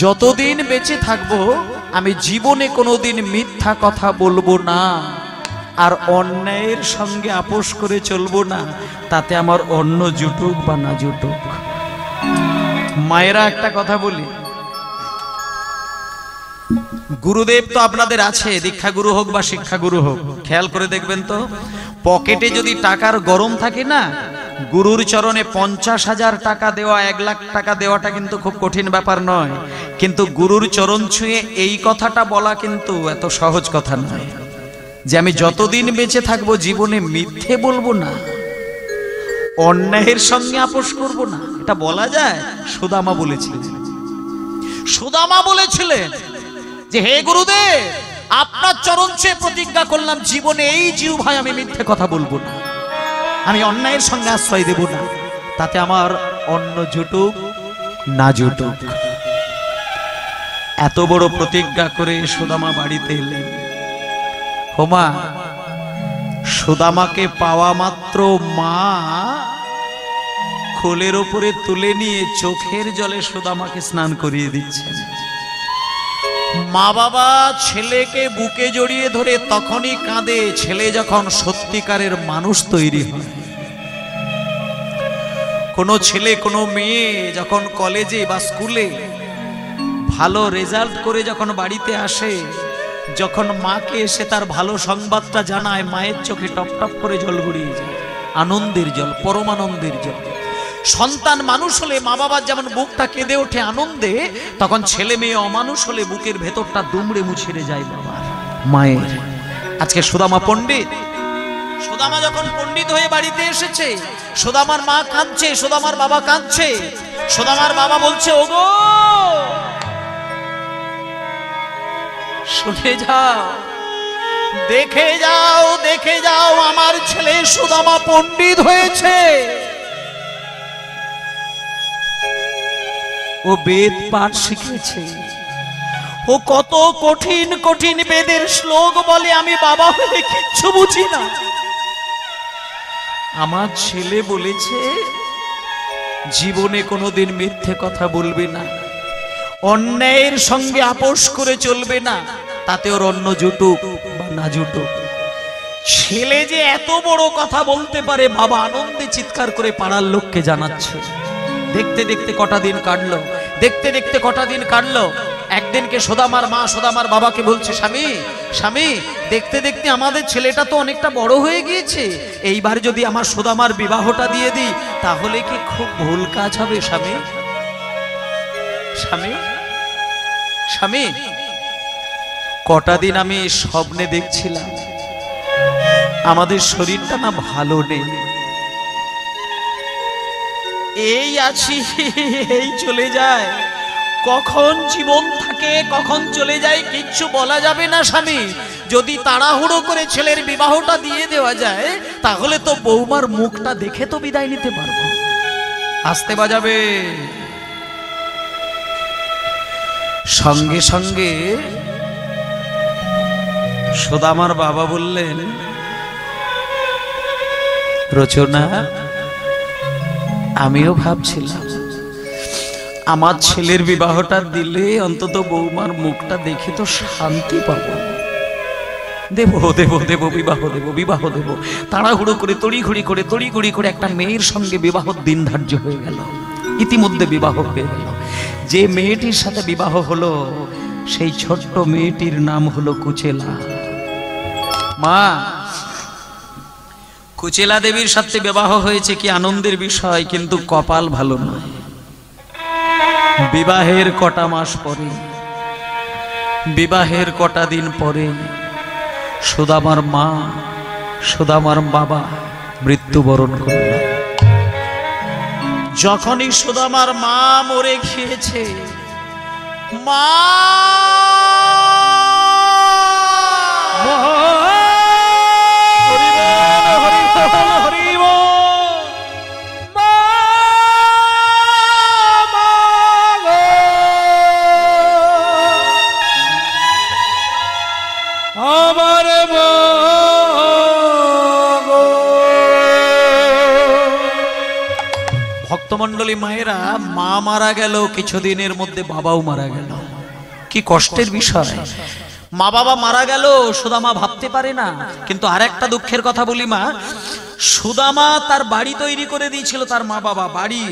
যতদিন বেঁচে থাকবো আমি জীবনে কোনোদিন মিথ্যা কথা বলবো না, আর অন্যায়ের সঙ্গে আপোষ করে চলবো না, তাতে আমার অন্ন জুটুক বা না জুটুক। মায়েরা একটা কথা বলি, গুরুদেব তো আপনাদের আছে, দীক্ষা গুরু হোক বা শিক্ষা গুরু হোক, খেয়াল করে দেখবেন তো পকেটে যদি টাকার গরম থাকে না, গুরুর চরণে 50,000 টাকা দেওয়া, 1 লাখ টাকা দেওয়াটা কিন্তু খুব কঠিন ব্যাপার নয়, কিন্তু গুরুর চরণ ছুঁয়ে এই কথাটা বলা কিন্তু এত সহজ কথা নয়, যে আমি যতদিন বেঁচে থাকবো জীবনে মিথ্যে বলবো না, অন্যায়ের সঙ্গে আপোষ করব না। এটা বলা যায়? সুদামা বলেছিলেন, সুদামা বলেছিলেন যে হে গুরুদেব আপনার চরণ ছুঁয়ে প্রতিজ্ঞা করলাম জীবনে এই জিহ্বায় আমি মিথ্যে কথা বলবো না, আমি অন্যায়ের সঙ্গে আশ্রয় দেব না, তাতে আমার অন্ন জুটুক না জুটুক। এত বড় প্রতিজ্ঞা করে সুদামা বাড়িতে এলেন। হোমা, সুদামাকে পাওয়া মাত্র মা কোলের ওপরে তুলে নিয়ে চোখের জলে সুদামাকে স্নান করিয়ে দিচ্ছেন। মা বাবা ছেলেকে বুকে জড়িয়ে ধরে তখনই কাঁদে ছেলে যখন সত্যিকারের মানুষ তৈরি হয়। কোনো ছেলে কোনো মেয়ে যখন কলেজে বা স্কুলে ভালো রেজাল্ট করে যখন বাড়িতে আসে, যখন মাকে এসে তার ভালো সংবাদটা জানায়, মায়ের চোখে টপ টপ করে জল গড়িয়ে যায়, আনন্দের জল, পরমানন্দের জল। সন্তান মানুষ হলে মা বাবার যেমন বুকটা কেঁদে ওঠে আনন্দে, তখন ছেলে মেয়ে অমানুষ হলে বুকের ভেতরটা দুমড়ে মুছড়ে যায় বাবার মায়ের। আজকে সুদামা পণ্ডিত, সুদামা যখন পণ্ডিত হয়ে বাড়িতে এসেছে, সুদামার মা কাঁদছে, সুদামার বাবা কাঁদছে। সুদামার বাবা বলছে, ওগো শুনে যাও, দেখে যাও, দেখে যাও, আমার ছেলে সুদামা পণ্ডিত হয়েছে। ও বেদ পাঠ শিখেছে, ও কত কঠিন কঠিন বেদের শ্লোক বলে, আমি বাবা হয়ে কিচ্ছু বুঝি না। আমার ছেলে বলেছে জীবনে কোনোদিন মিথ্যে কথা বলবে না, অন্যায়ের সঙ্গে আপোষ করে চলবে না, তাতে ওর অন্ন জুটুক বা না জুটুক। ছেলে যে এত বড় কথা বলতে পারে, বাবা আনন্দে চিৎকার করে পাড়ার লোককে জানাচ্ছে। দেখতে দেখতে কটা দিন কাটলো, দেখতে দেখতে কটা দিন কাটলো। একদিনকে সুদামার মা সুদামার বাবাকে বলছে, স্বামী স্বামী, দেখতে দেখতে আমাদের ছেলেটা তো অনেকটা বড় হয়ে গিয়েছে, এইবার যদি আমার সুদামার বিবাহটা দিয়ে দিই তাহলে কি খুব ভুল কাজ হবে স্বামী? স্বামী স্বামী, কটা দিন আমি স্বপ্নে দেখছিলাম আমাদের শরীরটা না ভালো নেই, এই আছি এই চলে যায়, কখন জীবন থাকে কখন চলে যায় কিচ্ছু বলা যাবে না স্বামী। যদি তাড়াহুড়ো করে ছেলের বিবাহটা দিয়ে দেওয়া যায় তাহলে তো বৌমার মুখটা দেখে তো বিদায় নিতে পারবো। আসতে বাজাবে। সঙ্গে সঙ্গে সুদামার বাবা বললেন, রচনা, আমিও ভাবছিলাম আমার ছেলের বিবাহটা দিলে অন্তত বৌমার মুখটা দেখে তো শান্তি পাবো। দেব দেব দেব বিবাহ দেব বিবাহ দেব। তাড়াহুড়ো করে তড়িঘড়ি করে একটা মেয়ের সঙ্গে বিবাহ দিন ধার্য হয়ে গেল। ইতিমধ্যে বিবাহ হয়ে গেল। যে মেয়েটির সাথে বিবাহ হলো সেই ছোট্ট মেয়েটির নাম হলো কুচেলা। মা, কুচেলা দেবীর সাথে বিবাহ হয়েছে, কি আনন্দের বিষয়, কিন্তু কপাল ভালো নয়। বিবাহের কটা মাস পরে, বিবাহের কটা দিন পরে সুদামার মা সুদামার বাবা মৃত্যুবরণ করল। যখনই সুদামার মা মরে গিয়েছে, মা ভক্তমণ্ডলী মায়েরা, মা মারা গেল, কিছুদিনের মধ্যে বাবাও মারা গেল। কি কষ্টের বিষয়। মা বাবা মারা গেল, সুদামা ভাবতে পারে না। কিন্তু আরেকটা দুঃখের কথা বলি মা, সুদামা তার বাড়ি তৈরি করে দিয়েছিল। তার মা বাবা বাড়ি,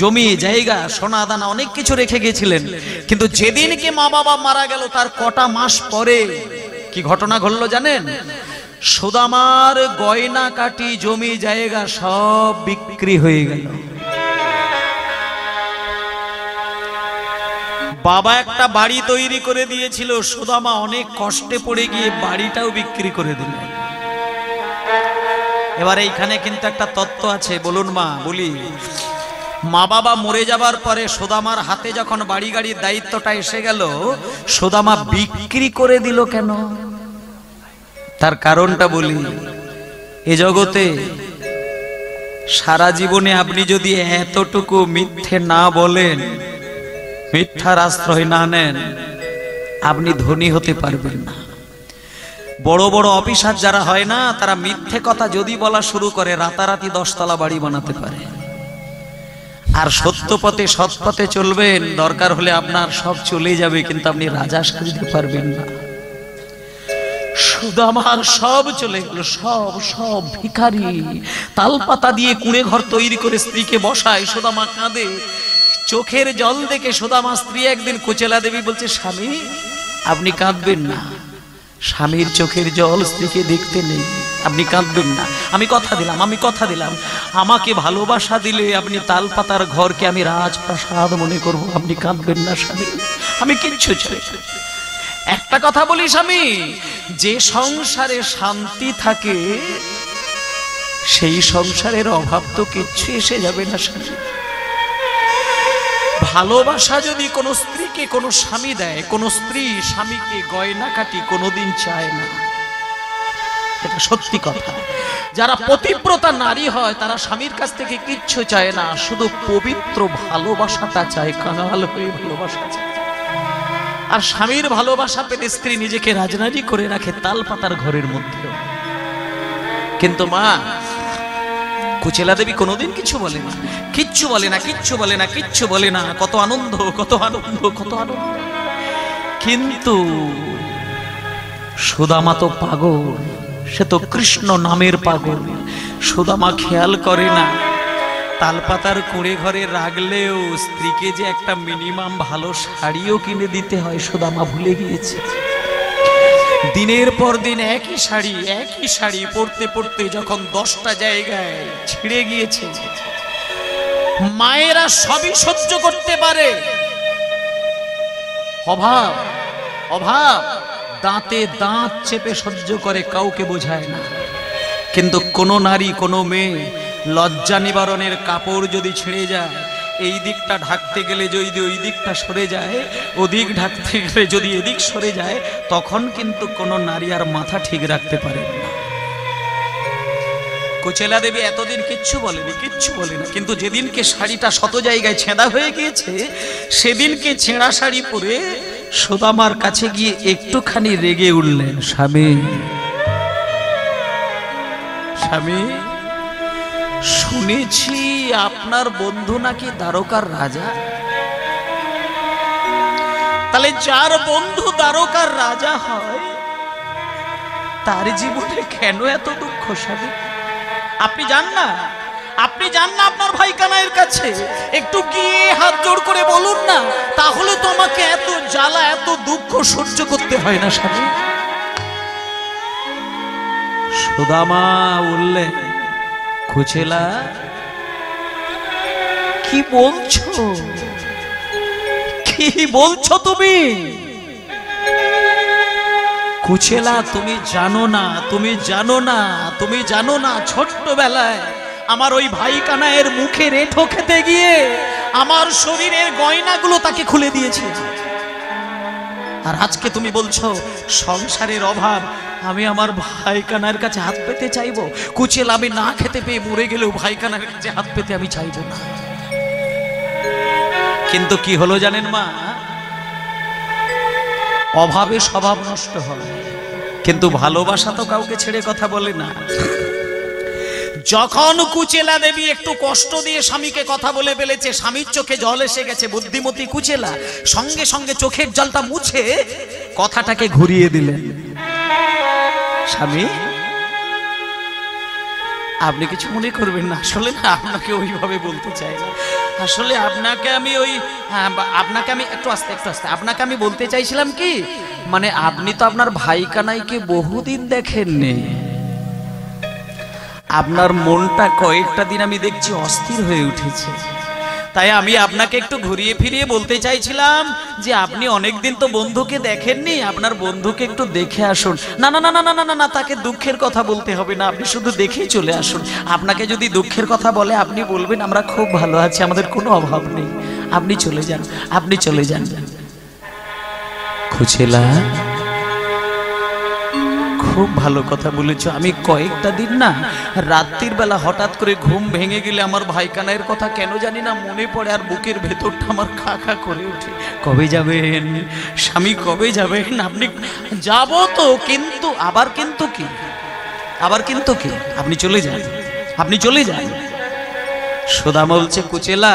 জমি জায়গা, সোনা দানা অনেক কিছু রেখে গেছিলেন। কিন্তু যেদিনকে মা বাবা মারা গেল তার কটা মাস পরে কি ঘটনা ঘটলো জানেন? সুদামার গয়না কাটি, জমি জায়গা সব বিক্রি হয়ে গেল। বাবা একটা বাড়ি তৈরি করে দিয়েছিল, সুদামা অনেক কষ্টে পড়ে গিয়ে বাড়িটাও বিক্রি করে দিলেন। এবার এইখানে কিন্তু একটা তত্ত্ব আছে, বলুন মা, বলি। মা বাবা মরে যাবার পরে সুদামার হাতে যখন বাড়ি গাড়ির দায়িত্বটা এসে গেল, সুদামা বিক্রি করে দিল কেন? তার কারণটা বলি। এ জগতে সারা জীবনে আপনি যদি এতটুকু মিথ্যে না বলেন, মিথ্যার আশ্রয় না নেন, আপনি ধনী হতে পারবেন না। বড় বড় অফিসার যারা হয় না, তারা মিথ্যে কথা যদি বলা শুরু করে, রাতারাতি 10 তলা বাড়ি বানাতে পারে। আর সত্য পথে সৎ পথে চলবেন, দরকার হলে আপনার সব চলে যাবে, কিন্তু আপনি রাজা সাজতে পারবেন না। সুদামার সব চলে গেল, সব সব ভিখারি। তালপাতা দিয়ে কুঁড়ে ঘর তৈরি করে স্ত্রীকে বসায়, সুদামা কাঁদে। চোখের জল দেখে সুদামা স্ত্রী একদিন কুচেলা দেবী বলছে, স্বামী আপনি কাঁদবেন না। স্বামীর চোখের জল স্ত্রীকে দেখতে নেই, আপনি কাঁদবেন না। আমি কথা দিলাম, আমি কথা দিলাম, আমাকে ভালোবাসা দিলে আপনি তালপাতার ঘরকে আমি রাজপ্রাসাদ মনে করব, আপনি কাঁদবেন না স্বামী, আমি কিচ্ছু চাই। একটা কথা বলি স্বামী, যে সংসারে শান্তি থাকে সেই সংসারের অভাব তো কিচ্ছু এসে যাবে না স্বামী। ভালোবাসা যদি কোনো স্ত্রীকে কোনো স্বামী দেয়, কোনো স্ত্রী স্বামীকে গয়না কাটি কোনোদিন চায় না, এটা সত্যি কথা। যারা পতিব্রতা নারী হয় তারা স্বামীর কাছ থেকে কিচ্ছু চায় না, শুধু পবিত্র ভালোবাসাটা চায়, কাঙাল হয়ে ভালোবাসা চায়। আর স্বামীর ভালোবাসা পেতে স্ত্রী নিজেকে রাজরাজি করে রাখে তালপাতার ঘরের মধ্যে। কিন্তু মা কুচেলা দেবী কোনোদিন কিছু বলে না, কিচ্ছু বলে না, কিচ্ছু বলে না, কিচ্ছু বলে না। কত আনন্দ, কত আনন্দ, কত আনন্দ। কিন্তু সুদামা তো পাগল, সে তো কৃষ্ণ নামের পাগল। সুদামা খেয়াল করে না, তালপাতার কুঁড়ে ঘরে রাখলেও স্ত্রীকে যে একটা মিনিমাম ভালো শাড়িও কিনে দিতে হয়, সুদামা ভুলে গিয়েছে। দিনের পর দিন একই শাড়ি পরতে পরতে যখন 10টা জায়গায় ছিঁড়ে গিয়েছে, মায়েরা সবই সহ্য করতে পারে। অভাব অভাব দাঁতে দাঁত চেপে সহ্য করে, কাউকে বোঝায় না। কিন্তু কোনো নারী, কোনো মেয়ে লজ্জা নিবারণের কাপড় যদি ছিঁড়ে যায়, এই দিকটা ঢাকতে গেলে যদি ওই দিকটা সরে যায়, ওদিক ঢাকতে গেলে যদি এদিক সরে যায়, তখন কিন্তু কোনো নারী আর মাথা ঠিক রাখতে পারে না। কুচেলা দেবী এতদিন কিচ্ছু বলেনি, কিচ্ছু বলে না। কিন্তু যেদিনকে শাড়িটা শত জায়গায় ছেঁড়া হয়ে গিয়েছে, সেদিনকে ছেঁড়া শাড়ি পরে সুদামার কাছে গিয়ে একটুখানি রেগে উঠলেন, স্বামী স্বামী, শুনেছি আপনার বন্ধু নাকি দ্বারকার রাজা। তাহলে যার বন্ধু দ্বারকার রাজা হয়, তার জীবনে কেন এত দুঃখ স্বামী? আপনি যান না, আপনি যান না আপনার ভাই কানাইয়ের কাছে, একটু গিয়ে হাত জোড় করে বলুন না, তাহলে তোমাকে এত জ্বালা, এত দুঃখ সহ্য করতে হয় না স্বামী। সুদামা বললেন, কুচেলা কি বলছো, কি বলছো তুমি? কুচেলা তুমি জানো না, তুমি জানো না, তুমি জানো না, ছোট্টবেলায় আমার ওই ভাই কানাইয়ের মুখে রেঠো খেতে গিয়ে আমার শরীরের গয়নাগুলো তাকে খুলে দিয়েছে। আর আজকে তুমি বলছো সংসারের অভাব, আমি আমার ভাই কানাইয়ের কাছে হাত পেতে চাইবো? কুচেলা আমি না খেতে পেয়ে মরে গেলেও ভাই কানাইয়ের কাছে হাত পেতে আমি চাইবো না। কিন্তু কি হলো জানেন মা, অভাবে স্বভাব নষ্ট হয়, কিন্তু ভালোবাসা তো কাউকে ছেড়ে কথা বলে না। যখন কুচেলা দেবী একটু কষ্ট দিয়ে স্বামীকে কথা বলে ফেলেছে, স্বামীর চোখে জল এসে গেছে, বুদ্ধিমতী কুচেলা সঙ্গে সঙ্গে চোখের জলটা মুছে কথাটাকে ঘুরিয়ে দিলেন। স্বামী, আপনি কিছু মনে করবেন না, আসলে না আপনাকে ওইভাবে বলতে চাই না, আসলে আপনাকে আমি একটু আস্তে আপনাকে আমি বলতে চাইছিলাম কি, মানে আপনি তো আপনার ভাই কানাইকে বহুদিন দেখেননি, আপনার মনটা কয়েকটা দিন আমি দেখছি অস্থির হয়ে উঠেছে, তাই আমি আপনাকে একটু ঘুরিয়ে ফিরিয়ে বলতে চাইছিলাম যে আপনি অনেকদিন তো বন্ধুকে দেখেননি, আপনার বন্ধুকে একটু দেখে আসুন। না না না না না না না, তাকে দুঃখের কথা বলতে হবে না, আপনি শুধু দেখেই চলে আসুন। আপনাকে যদি দুঃখের কথা বলে আপনি বলবেন আমরা খুব ভালো আছি, আমাদের কোনো অভাব নেই, আপনি চলে যান, আপনি চলে যান। কুচেলা, খুব ভালো কথা বলেছ, আমি কয়েকটা দিন না রাত্রির বেলা হঠাৎ করে ঘুম ভেঙে গেলে আমার ভাই কানাইয়ের কথা কেন জানি না মনে পড়ে, আর বুকের ভেতরটা আমার খা খা করে ওঠে। কবে যাবেন স্বামী, কবে যাবেন? আপনি যাব তো, কিন্তু আবার কিন্তু কি, আপনি চলে যান, আপনি চলে যান। সুদাম বলছে কুচেলা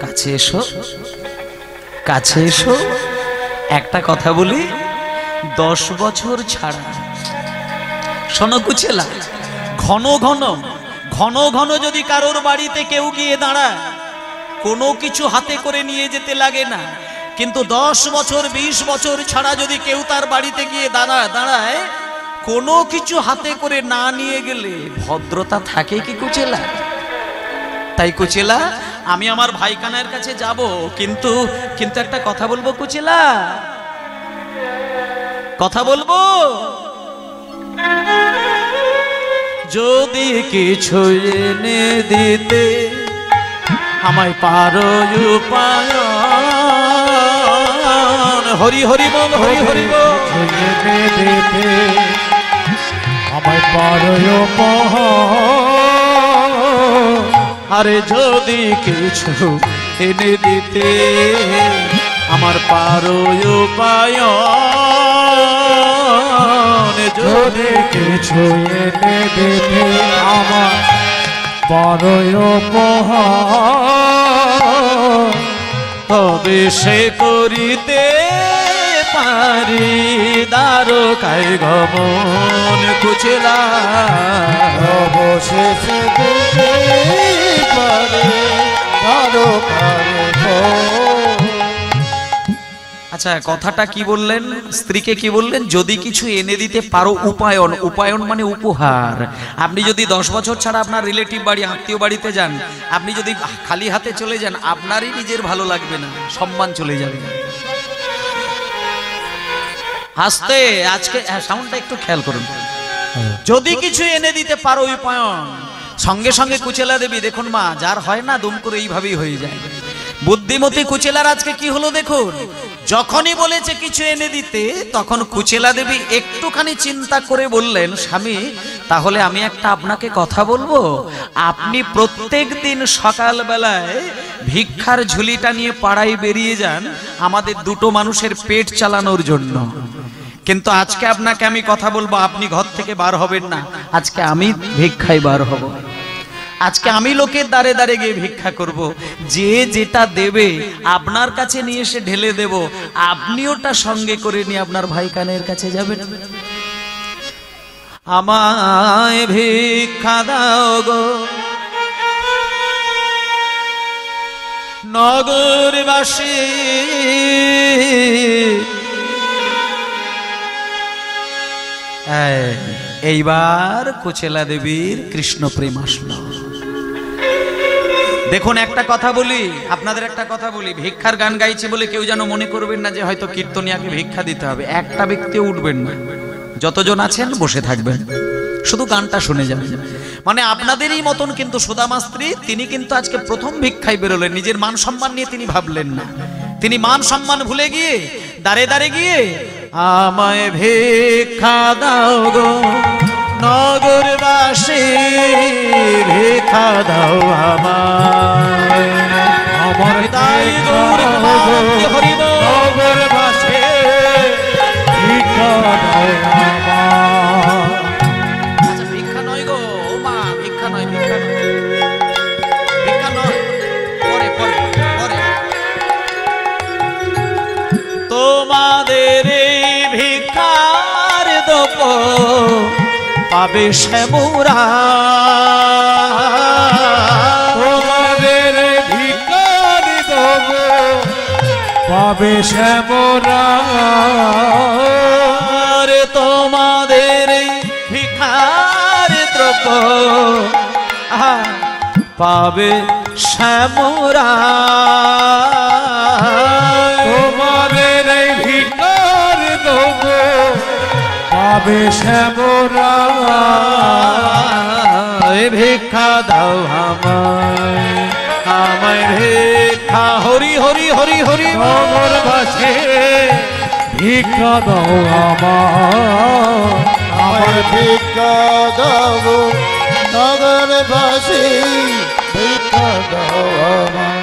কাছে এসো, কাছে এসো, একটা কথা বলি, 10 বছর ছাড়া। শোনো কুচেলা, ঘন ঘন যদি কারোর বাড়িতে কেউ গিয়ে দাঁড়ায়, কোনো কিছু হাতে করে নিয়ে যেতে লাগে না, কিন্তু 10 বছর 20 বছর ছাড়া যদি কেউ তার বাড়িতে গিয়ে দাঁড়ায় কোনো কিছু হাতে করে না নিয়ে গেলে ভদ্রতা থাকে কি কুচেলা? তাই কুচেলা, আমি আমার ভাই কানাইয়ের কাছে যাব, কিন্তু একটা কথা বলবো কুচেলা, কথা বলবো, যদি কিছু এনে দিতে আমায় পারো উপায়, হরি হরি বল, হরি হরি বল, এনে দিতে আমায় পারো উপায়, আরে যদি কিছু এনে দিতে আমার পারো উপায়, যদি কিছু এনে দিতে আমার পারো উপায়, তবে সে করিতে পারি দ্বারকায় গমন। কুচেলা, অবশেষে দিতে পারে দ্বারকায় গমন। আচ্ছা, কথাটা কি বললেন? স্ত্রীকে কি বললেন? যদি কিছু এনে দিতে পারো উপায়ন, উপায়ন মানে উপহার। আপনি যদি 10 বছর ছাড়া আপনার রিলেটিভ বাড়ি, আত্মীয় বাড়িতে যান, আপনি যদি খালি হাতে চলে যান, আপনারই নিজের ভালো লাগবে না, সম্মান চলে যাবে। আস্তে, আজকে সাউন্ডটা একটু খেয়াল করুন। যদি কিছু এনে দিতে পারো উপায়ন, সঙ্গে সঙ্গে কুচেলা দেবী, দেখুন মা, যার হয় না দুম করে এইভাবেই হয়ে যায়। বুদ্ধিমতী কুচেলার আজকে কি হলো দেখুন, যখনই বলেছে কিছু এনে দিতে, তখন কুচেলা দেবী একটুখানি চিন্তা করে বললেন, স্বামী, তাহলে আমি একটা আপনাকে কথা বলবো, আপনি প্রত্যেক দিন সকাল বেলায় ভিক্ষার ঝুলিটা নিয়ে পাড়ায় বেরিয়ে যান আমাদের দুটো মানুষের পেট চালানোর জন্য, কিন্তু আজকে আপনাকে আমি কথা বলবো, আপনি ঘর থেকে বার হবেন না, আজকে আমি ভিক্ষায় বার হব, আজকে আমি লোকের দ্বারে দ্বারে গিয়ে ভিক্ষা করব, যে যেটা দেবে আপনার কাছে নিয়ে এসে ঢেলে দেব, আপনি ওটা সঙ্গে করে নিয়ে আপনার ভাই কানের কাছে যাবেন। আমায় ভিক্ষা দাও গো নগরবাসী, এইবার কুচেলা দেবীর কৃষ্ণ প্রেম আসলো। দেখুন, একটা কথা বলি আপনাদের, একটা কথা বলি, ভিক্ষার গান গাইছে বলে কেউ যেন মনে করবেন না যে হয়তো কীর্তনিয়াকে ভিক্ষা দিতে হবে। একটা ব্যক্তি উঠবেন না, যতজন আছেন বসে থাকবেন, শুধু গানটা শুনে যাবেন। মানে আপনাদেরই মতন কিন্তু সুদামা স্ত্রী, তিনি কিন্তু আজকে প্রথম ভিক্ষায় বেরোলেন, নিজের মান সম্মান নিয়ে তিনি ভাবলেন না, তিনি মান সম্মান ভুলে গিয়ে দাঁড়ে দাঁড়ে গিয়ে আমায় ভিক্ষা দাও গো নগরবাসী, ভিক্ষা দাও আমায়, আমার তাই গৌর হরি বল, নগরবাসী ভিক্ষা দাও আমায়। আচ্ছা, ভিক্ষা নয় গো মা, পাবে শ্যামরা, তোমাদের ভিকার দেব পাবে শ্যামরা, আরে তোমাদের ভিখার দ্রব্য পাবে শ্যামরা, তোমাদের ভিকার দেব পাবে শ্যামরা, ভিক্ষা দাও আমায়, আমায় ভিক্ষা, হরি হরি হরি হরি নগর বাসে ভিক্ষা দাও আমার ভিক্ষা দাও নগরবাসী, ভিক্ষা দাও আমার।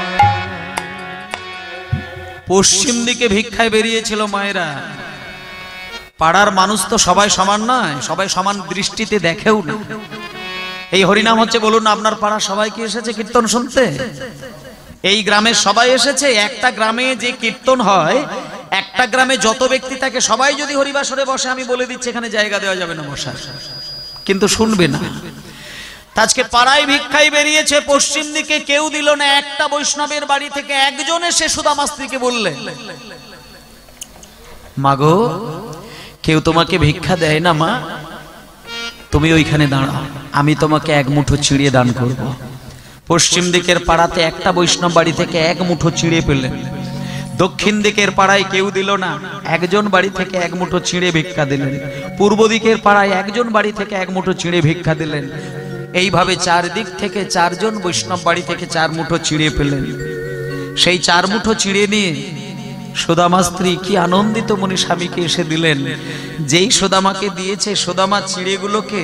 পশ্চিম দিকে ভিক্ষায় বেরিয়েছিল মায়েরা। পাড়ার মানুষ তো সবাই সমান নয়, সবাই সমান দৃষ্টিতে দেখেও না। এই হরিনাম হচ্ছে, বলুন আপনার পাড়া সবাই কি এসেছে কীর্তন শুনতে? এই গ্রামের সবাই এসেছে? একটা গ্রামে যে কীর্তন হয়, একটা গ্রামে যত ব্যক্তি থাকে সবাই যদি হরিবাসরে বসে, আমি বলে দিচ্ছি এখানে জায়গা দেওয়া যাবে না বসার, কিন্তু শুনবে না। আজকে পাড়ায় ভিক্ষায় বেরিয়েছে, পশ্চিম দিকে কেউ দিল না। একটা বৈষ্ণবের বাড়ি থেকে একজন এসে সুদামা স্ত্রীকে বললে, মাগো কেউ তোমাকে ভিক্ষা দেয় না মা, তুমি ওইখানে দাঁড়াও, আমি তোমাকে এক মুঠো চিড়ে দান করব। পশ্চিম দিকের পাড়াতে একটা বৈষ্ণব বাড়ি থেকে এক মুঠো চিড়ে পেলেন। দক্ষিণ দিকের পাড়ায় কেউ দিল না, একজন বাড়ি থেকে এক মুঠো চিড়ে ভিক্ষা দিলেন। পূর্ব দিকের পাড়ায় একজন বাড়ি থেকে এক মুঠো চিড়ে ভিক্ষা দিলেন। এইভাবে চারদিক থেকে চারজন বৈষ্ণব বাড়ি থেকে চার মুঠো চিড়ে পেলেন। সেই চার মুঠো চিড়ে নিয়ে সুদামা স্ত্রী কি আনন্দিত মনে স্বামীকে এসে দিলেন। যেই সুদামাকে দিয়েছে, সুদামা চিড়েগুলোকে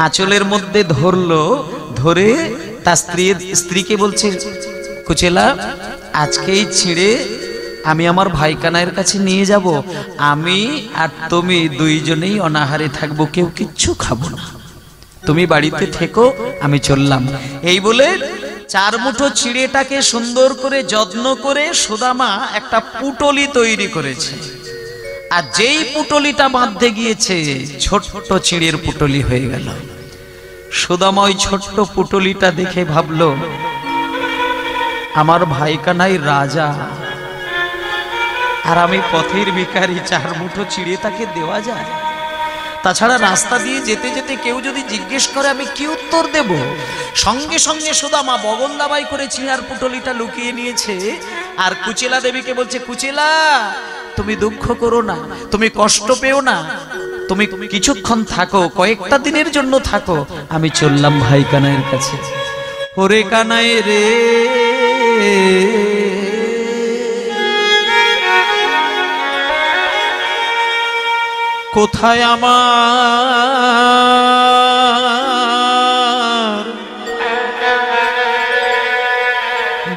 আঁচলের মধ্যে ধরলো, ধরে তার স্ত্রীকে বলছে, কুচেলা আজকেই ছিঁড়ে আমি আমার ভাই কানাইয়ের কাছে নিয়ে যাব, আমি আর তুমি দুইজনেই অনাহারে থাকবো, কেউ কিচ্ছু খাবো না, তুমি বাড়িতে থেকো, আমি চললাম। এই বলে চার মুঠো চিড়েটাকে সুন্দর করে যত্ন করে সুদামা একটা পুটলি তৈরি করেছে। আর যেই পুটলিটা বাঁধতে গিয়েছে, ছোট্ট চিড়ের পুটলি হয়ে গেল। সুদামা ওই ছোট্ট পুটলিটা দেখে ভাবলো, আমার ভাই কানাই রাজা আর আমি পথের ভিখারি, চার মুঠো চিড়ে তাকে দেওয়া যায়? তাছাড়া রাস্তা দিয়ে যেতে যেতে কেউ যদি জিজ্ঞেস করে আমি কি উত্তর দেব? সঙ্গে সঙ্গে সুদামা বগল দাবাই করে চিড়ার পুটলিটা লুকিয়ে নিয়েছে। আর কুচেলা দেবীকে বলছে, কুচেলা তুমি দুঃখ করো না, তুমি কষ্ট পেও না, তুমি কিছুক্ষণ থাকো, কয়েকটা দিনের জন্য থাকো, আমি চললাম ভাই কানাইয়ের কাছে। ওরে কানাই রে, কোথায় আমার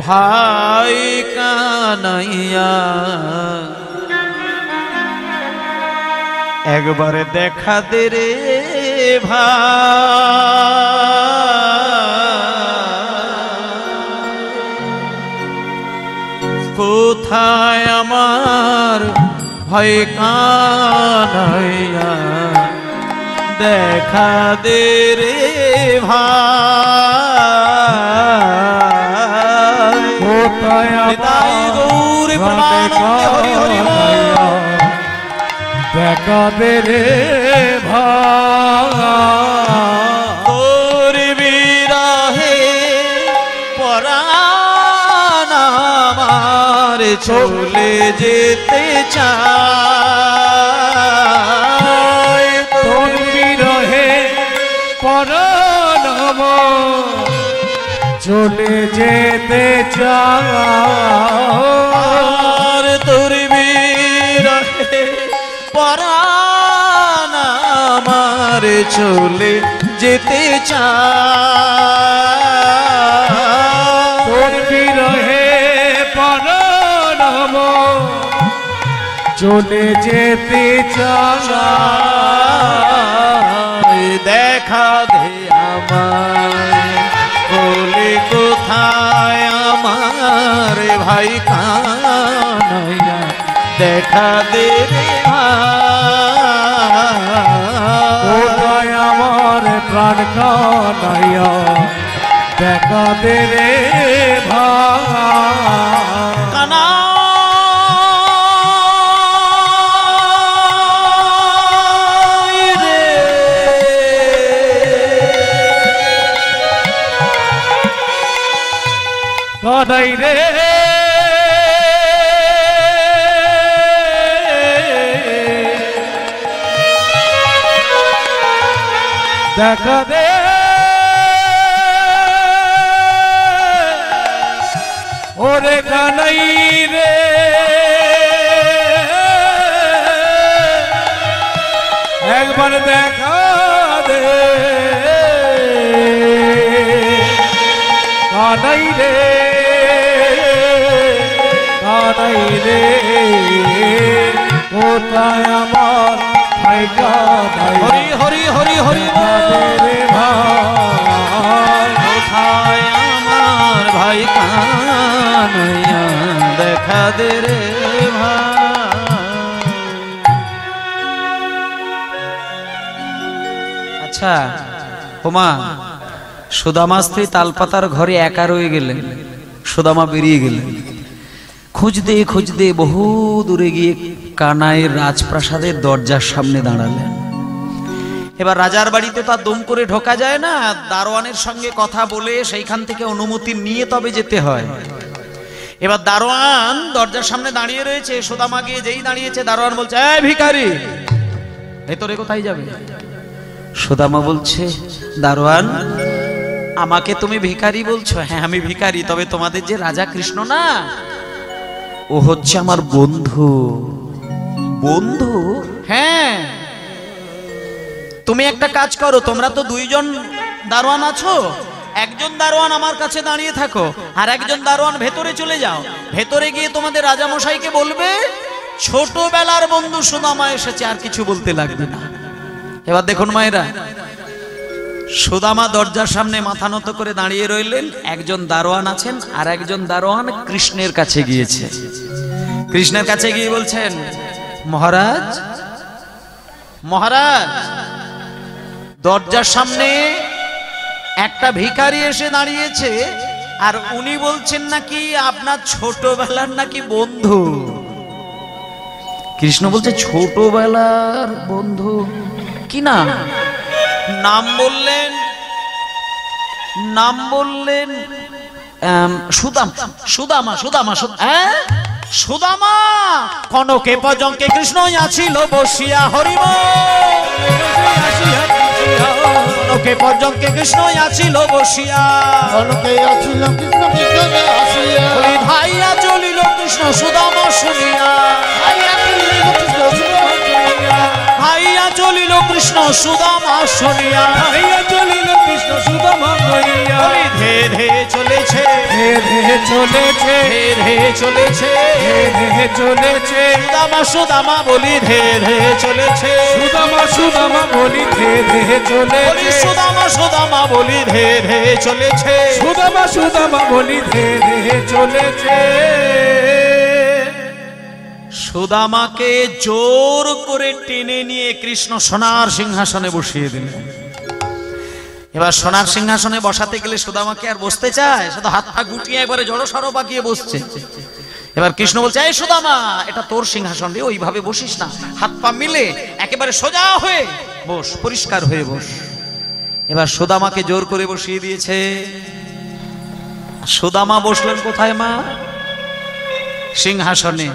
ভাই কানাইয়া, একবারে দেখা দে রে ভাই, কোথায় আমার ভাই কানাইয়া, দেখা দে রে ভাই, কোথায় নিতাই গৌর প্রেমানন্দে হরি হরি বল। দেখা দে রে ভাই, তোর বিরহে পরাণ আমার চলে যেতে চায়, তোর বিরহে পরাণ আমার চলে যেতে চায়, তোর বিরহে পরাণ আমার চলে যেতে চায়, তোর বিরহে পরাণ আমার চলে যেতে চায়, দেখা দে আমায়, বলে কোথায় আমার ভাই কানাইয়া, দেখা দে রে ভাই, কোথায় আমার প্রাণ কানাইয়া দেখা দে রে ভাই কানা কানাই রে দেখা দে ওরে কানাই রে একবার দেখা দে কানাই রে কানাই রে কোথায় আমার ভাই কানাই হরি হরি হরি হরি রে ভাই কোথায় আমার ভাই কানাইয়া দেখা দে রে ভাই। আচ্ছা ওমা, সুদামা স্ত্রী তালপাতার ঘরে একা রয়ে গেলেন। সুদামা বেরিয়ে গেলেন, খুঁজতে খুঁজতে বহু দূরে গিয়ে কানাইয়ের রাজপ্রাসাদের দরজার সামনে দাঁড়ালেন। এবার রাজার বাড়িতে তার দম করে ঢোকা যায় না, দারোয়ানের সঙ্গে কথা বলে সেইখান থেকে অনুমতি নিয়ে তবে যেতে হয়। এবার দারোয়ান দরজার সামনে দাঁড়িয়ে রয়েছে, সুদামা গিয়ে যেই দাঁড়িয়েছে দারোয়ান বলছে, এই ভিখারি, ভেতরে কোথায় যাবে? সুদামা বলছে, দারোয়ান আমাকে তুমি ভিখারি বলছো? হ্যাঁ আমি ভিখারি, তবে তোমাদের যে রাজা কৃষ্ণ না, ও হচ্ছে আমার বন্ধু। বন্ধু? হ্যাঁ। তুমি একটা কাজ করো, তোমরা তো দুইজন দারোয়ান আছো, একজন দারোয়ান আমার কাছে দাঁড়িয়ে থাকো আর একজন দারোয়ান ভেতরে চলে যাও। ভেতরে গিয়ে তোমাদের রাজা মশাইকে বলবে ছোটবেলার বন্ধু সুদামা এসেছে, আর কিছু বলতে লাগবে না। এবার দেখুন মায়েরা, সুদামা দরজার সামনে মাথা নত করে দাঁড়িয়ে রইলেন, একজন দারোয়ান আছেন আর একজন দারোয়ান কৃষ্ণের কাছে গিয়েছে। কৃষ্ণের কাছে গিয়ে বলছেন, মহারাজ মহারাজ, দরজার সামনে একটা ভিখারি এসে দাঁড়িয়েছে আর উনি বলছেন নাকি আপনার ছোটবেলার নাকি বন্ধু। কৃষ্ণ বলছে, ছোটবেলার বন্ধু? কি নাম? নাম বললেন, নাম বললেন সুদামা। সুদামা সুদামা সুদামা কনকে পর্যঙ্কে কৃষ্ণ আছিল বসিয়া, হরিব কনকে পর্যঙ্কে কৃষ্ণ আছিল বসিয়া, কনকে আছিল কৃষ্ণ বিজয়ে আসিয়া, ভাইয়া চলিল কৃষ্ণ সুদামা শুনিয়া, ভাইয়া চলিল কৃষ্ণ শুনিয়া, ভাইয়া চলিল কৃষ্ণ সুদামা শুনিয়া, ভাইয়া চলিল কৃষ্ণ সুদামা কইয়া, ধে ধে চলেছে, ধে ধে চলেছে, ধে ধে চলেছে, ধে ধে চলেছে, সুদামা সুদামা বলি ধে ধে চলেছে, সুদামা সুদামা বলি ধে ধে বলি চলেছে, সুদামা সুদামা বলি ধে ধে চলেছে, সুদামা সুদামা বলি ধে ধে চলেছে। সুদামাকে জোর করে টেনে নিয়ে কৃষ্ণ সোনার সিংহাসনে বসিয়ে দিলেন। এবার সোনার সিংহাসনে বসাতে গেলে সুদামাকে আর বসতে চায়, শুধু হাত পা গুটিয়ে একবারে জড়সড় পাকিয়ে বসছে। এবার কৃষ্ণ বলছে, এই সুদামা, এটা তোর সিংহাসন রে, ওইভাবে বসিস না, হাত পা মিলে একেবারে সোজা হয়ে বস, পরিষ্কার হয়ে বস। এবার সুদামাকে জোর করে বসিয়ে দিয়েছে। সুদামা বসলেন কোথায় মা? সিংহাসনে।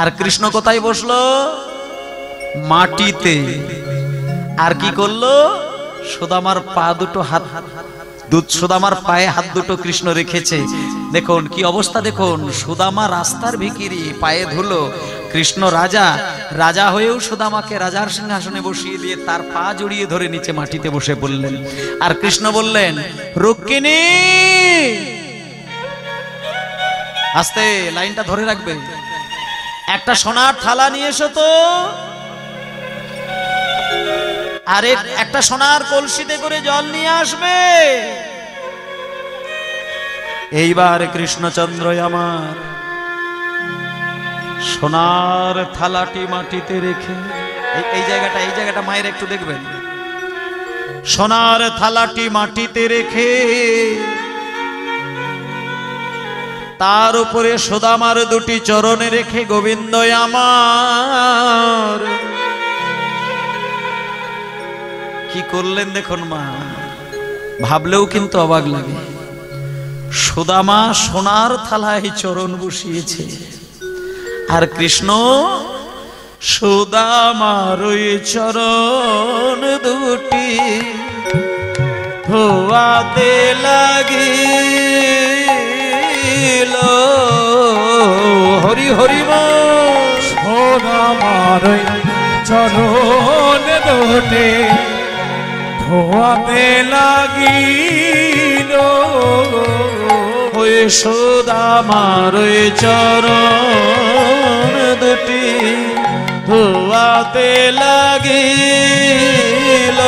আর কৃষ্ণ কোথায় বসলো? মাটিতে। আর কি করলো? সুদামার পা দুটো হাত, সুদামার পায়ে হাত দুটো কৃষ্ণ রেখেছে। দেখুন কি অবস্থা, দেখুন সুদামা রাস্তার ভিখিরি, পায়ে ধুলো, কৃষ্ণ রাজা, রাজা হয়েও সুদামাকে রাজার সিংহাসনে বসিয়ে দিয়ে তার পা জড়িয়ে ধরে নিচে মাটিতে বসে পড়লেন। আর কৃষ্ণ বললেন, রুক্মিণী, আস্তে লাইনটা ধরে রাখবে, একটা সোনার থালা নিয়ে এসো তো, আরে একটা সোনার কলসিতে করে জল নিয়ে আসবে। এইবার কৃষ্ণচন্দ্র আমার সোনার থালাটি মাটিতে রেখে, এই জায়গাটা মায়ের একটু দেখবেন, সোনার থালাটি মাটিতে রেখে তার উপরে সুদামার দুটি চরণে রেখে গোবিন্দ আমার কি করলেন দেখুন মা, ভাবলেও কিন্তু অবাক লাগে। সুদামা সোনার থালায় চরণ বসিয়েছে, আর কৃষ্ণ সুদামার ওই চরণ দুটি ধোয়াতে লাগিল। হরি হরি বল। সোনামার চরণ দুটি ধোয়াতে লাগিল। ওই সুদামার ওই চরণ দুটি ধোয়াতে লাগিল।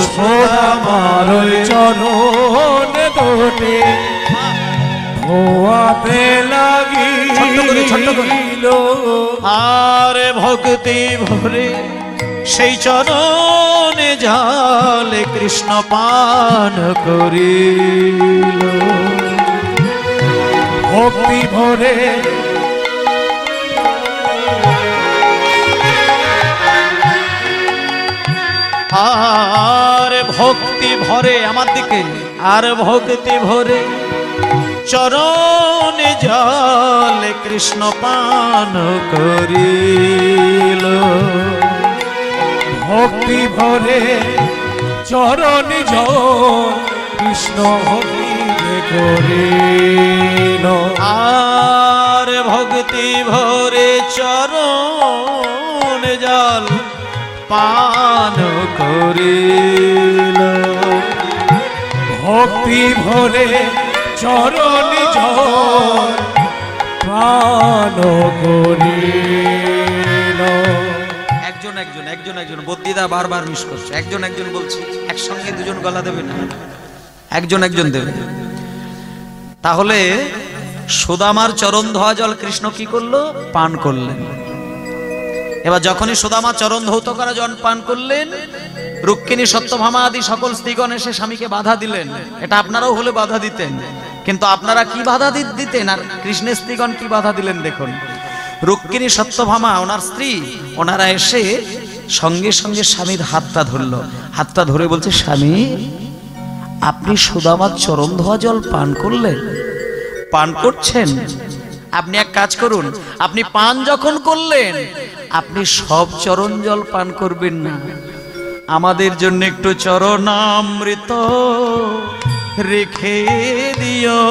সোনামার চরণ দুটি ধোয়াতে লাগিল। আর ভক্তি ভরে সেই চরণে জলে কৃষ্ণ পান করিল। ভক্তি ভরে আর ভক্তি ভরে আমার দিকে, আর ভক্তি ভরে চরণে জলে কৃষ্ণ পান করিল। ভক্তি ভরে চরণ জল কৃষ্ণ ভক্তি করিল। আর ভক্তি ভরে চরণ জল পান করিল। ভক্তি ভরে চরণ জল পান করিল। একজন একজন একজন একজন বদ্যিদা বারবার মিস করছে। একজন একজন বলছি, একসঙ্গে দুজন গলা দেবে না, একজন একজন দেবে। তাহলে সুদামার চরণ ধোয়া জল কৃষ্ণ কি করলো? পান করলেন। এবার যখনই সুদামা চরণ ধৌত করা জল পান করলেন, রুক্মিণী সত্যভামা আদি সকল স্ত্রীগণ এসে স্বামীকে বাধা দিলেন। এটা আপনারাও হলে বাধা দিতেন, কিন্তু আপনারা কি বাধা দিতেন আর কৃষ্ণের স্ত্রীগণ কি বাধা দিলেন দেখুন। রুক্মিণী সত্যভামা ওনার স্ত্রী, ওনারা এসে সঙ্গে সঙ্গে স্বামীর হাতটা ধরলো। হাতটা ধরে বলছে, স্বামী আপনি সুদামার চরণ ধোয়া জল পান করলেন, পান করছেন। আপনি এক কাজ করুন, আপনি পান যখন করলেন আপনি সব চরণ জল পান করবেন না, আমাদের জন্য একটু চরণামৃত রেখে দিও।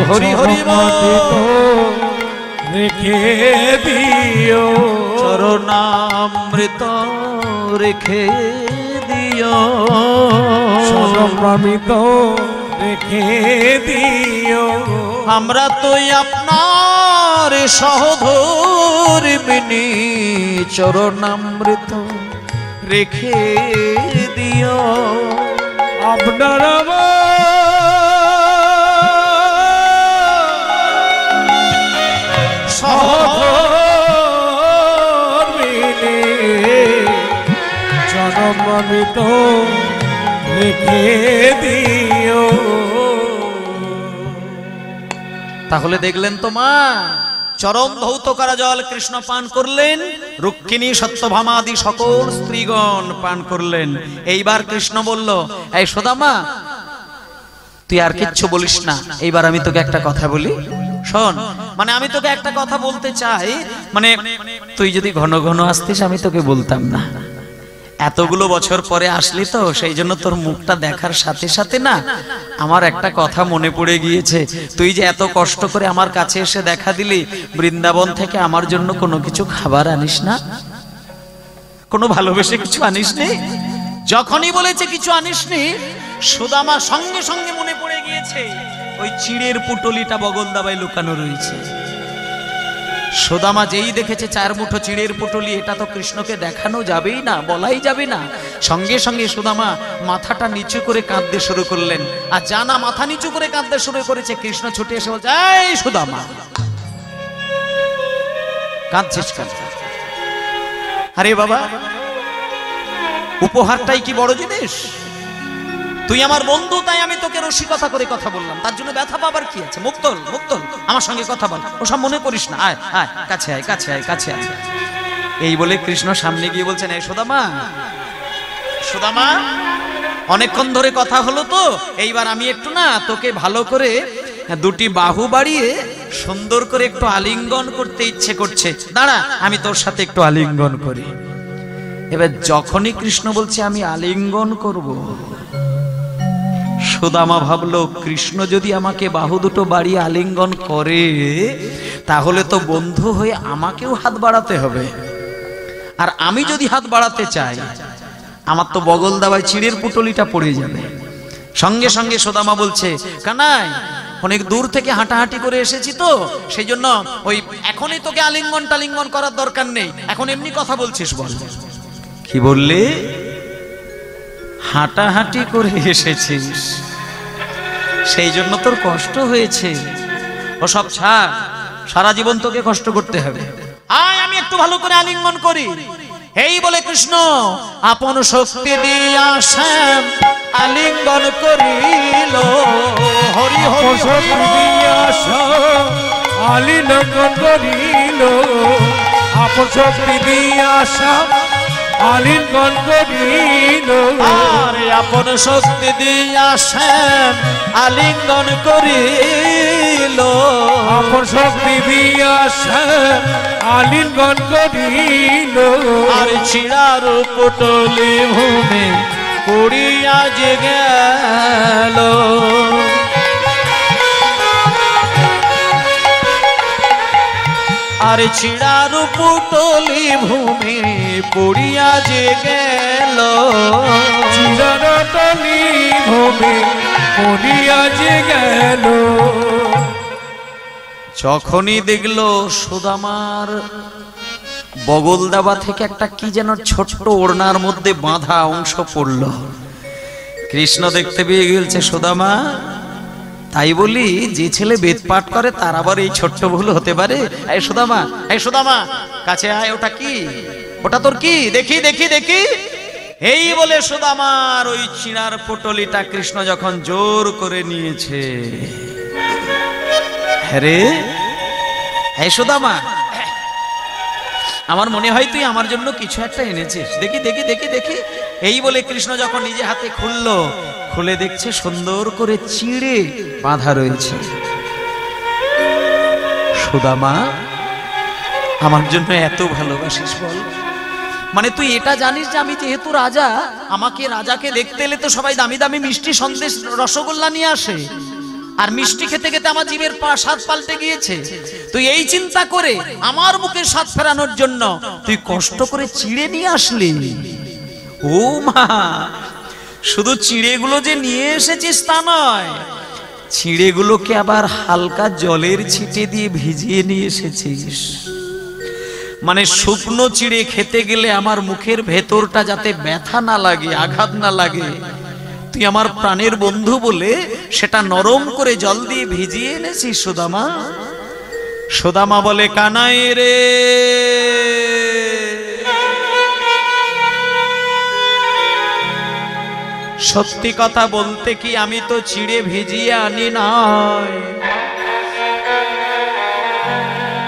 হরি হরি বল। রেখে দিও চরণামৃত রেখে দিও। চরণামৃত রেখে দিও। আমরা তো আপনার সহধর্মিণী, চরণামৃত রেখে দিও। আপনার সহধর্মিণী চরণামৃত রেখে দিও। তাহলে দেখলেন তো মা, চরণ ধৌত করা জল কৃষ্ণ পান করলেন, রুক্মিণী সত্যভামা আদি সকল স্ত্রীগণ পান করলেন। এইবার কৃষ্ণ বলল, এই সুদামা তুই আর কিচ্ছু বলিস না, এইবার আমি তোকে একটা কথা বলি শোন। মানে আমি তোকে একটা কথা বলতে চাই, মানে তুই যদি ঘন ঘন আসতিস আমি তোকে বলতাম না, এতগুলো বছর পরে আসলি তো সেই জন্য তোর মুখটা দেখার সাথে সাথে না আমার একটা কথা মনে পড়ে গিয়েছে। তুই যে এত কষ্ট করে আমার কাছে এসে দেখা দিলি, বৃন্দাবন থেকে আমার জন্য কোনো কিছু খাবার আনিস না, কোনো ভালোবেসে কিছু আনিস নি? যখনই বলেছে কিছু আনিসনি, সুদামা সঙ্গে সঙ্গে মনে পড়ে গিয়েছে ওই চিড়ের পুটলিটা বগল দাবায় লুকানো রয়েছে। সুদামা যেই দেখেছে 4 মুঠো চিড়ের পুটলি, এটা তো কৃষ্ণকে দেখানো যাবেই না, বলাই যাবে না। সঙ্গে সঙ্গে সুদামা মাথাটা নিচু করে কাঁদতে শুরু করলেন। আর জানা মাথা নিচু করে কাঁদতে শুরু করেছে, কৃষ্ণ ছুটে এসে বলছে, এই সুদামা কাঁদছিস কেন? আরে বাবা উপহারটাই কি বড় জিনিস? তুই আমার বন্ধু, তাই আমি তোকে রসিকতা করে কথা বললাম, তার জন্য ব্যথা পাবার কি আছে? মুক্তল মুক্তল, আমার সঙ্গে কথা বল, ওসব মনে করিস না, আয় আয়, কাছে আয়, কাছে আয়, কাছে আয়। এই বলে কৃষ্ণ সামনে গিয়ে বলছেন, এই সুদামা, সুদামা, অনেকক্ষণ ধরে কথা হলো তো, এইবার আমি একটু না তোকে ভালো করে দুটি বাহু বাড়িয়ে সুন্দর করে একটু আলিঙ্গন করতে ইচ্ছে করছে, দাঁড়া আমি তোর সাথে একটু আলিঙ্গন করি। এবার যখনই কৃষ্ণ বলছে আমি আলিঙ্গন করব, সুদামা ভাবলো কৃষ্ণ যদি আমাকে বাহু দুটো বাড়িয়ে আলিঙ্গন করে তাহলে তো বন্ধু হয়ে আমাকেও হাত বাড়াতে হবে, আর আমি যদি হাত বাড়াতে চাই আমার তো বগল দাবায় চিড়ের পুটলিটা পড়ে যাবে। সঙ্গে সঙ্গে সুদামা বলছে, কানাই অনেক দূর থেকে হাঁটাহাঁটি করে এসেছি তো, সেই জন্য ওই এখনই তোকে আলিঙ্গন টালিঙ্গন করার দরকার নেই, এখন এমনি কথা বলছিস বল। কি বললে? হাঁটাহাঁটি করে এসেছিস সেই জন্য তোর কষ্ট হয়েছে, ওসব ছাড়, সারা জীবন তোকে কষ্ট করতে হবে, আয় আমি একটু ভালো করে আলিঙ্গন করি। এই বলে কৃষ্ণ আপন শক্তি দিয়া শ্যাম আলিঙ্গন করিল, হরি হরি শক্তি দিয়া শ্যাম আলিঙ্গন করিল, আপন শক্তি দিয়া শ্যাম আলিঙ্গন করিল, আরে আপন শক্তি দিয়া শ্যাম আলিঙ্গন করিল, আপন শক্তি দিয়া শ্যাম আলিঙ্গন করিল, আর ছিড়ার পুটলি ভূমে পড়িয়া যে গেল, আর ছিড়ার পুটলি ভূমে পড়িয়া যে গেল, চিরতলি ভূমে পড়িয়া যে গেল। যখনই দেখলো সুদামার বগল দাবা থেকে একটা কি যেন ছোট্ট ওড়নার মধ্যে বাঁধা অংশ পড়ল, কৃষ্ণ দেখতে পেয়ে গেছে সুদামা, তাই বলি যে ছেলে বেদ পাঠ করে তার আবার এই ছোট্ট ভুল হতে পারে? এই সুদামা, এই সুদামা কাছে আয়, ওটা কি, ওটা তোর কি, দেখি দেখি দেখি। এই বলে সুদামার ওই চিনার পুটলিটা কৃষ্ণ যখন জোর করে নিয়েছে, হ্যারে এই সুদামা, আমার মনে হয় তুই আমার জন্য কিছু একটা এনেছিস, দেখি দেখি দেখি দেখি। এই বলে কৃষ্ণ যখন নিজে হাতে খুললো, খুলে দেখছে সুন্দর করে চিড়ে বাঁধা রয়েছে। সুদামা আমার জন্য এত ভালোবাসিস বল? মানে তুই এটা জানিস যে আমি যেহেতু রাজা, আমাকে রাজাকে দেখতে এলে তো সবাই দামি দামি মিষ্টি সন্দেশ রসগোল্লা নিয়ে আসে, আর মিষ্টি খেতে খেতে আমার জিভের স্বাদ পাল্টে গিয়েছে। তুই এই চিন্তা করে আমার মুখের স্বাদ ফেরানোর জন্য তুই কষ্ট করে চিড়ে নিয়ে আসলি। ও মা, শুধু চিড়েগুলো যে নিয়ে এসেছিস তা নয়, চিড়েগুলোকে আবার হালকা জলের ছিটে দিয়ে ভিজিয়ে নিয়ে এসেছিস। মানে শুকনো চিড়ে খেতে গেলে আমার মুখের ভেতরটা যাতে ব্যথা না লাগে, আঘাত না লাগে, তুই আমার প্রাণের বন্ধু বলে সেটা নরম করে জল দিয়ে ভিজিয়ে এনেছিস সুদামা। সুদামা বলে, কানাই রে, সত্যি কথা বলতে কি আমি তো চিড়ে ভিজিয়ে আনি নাই,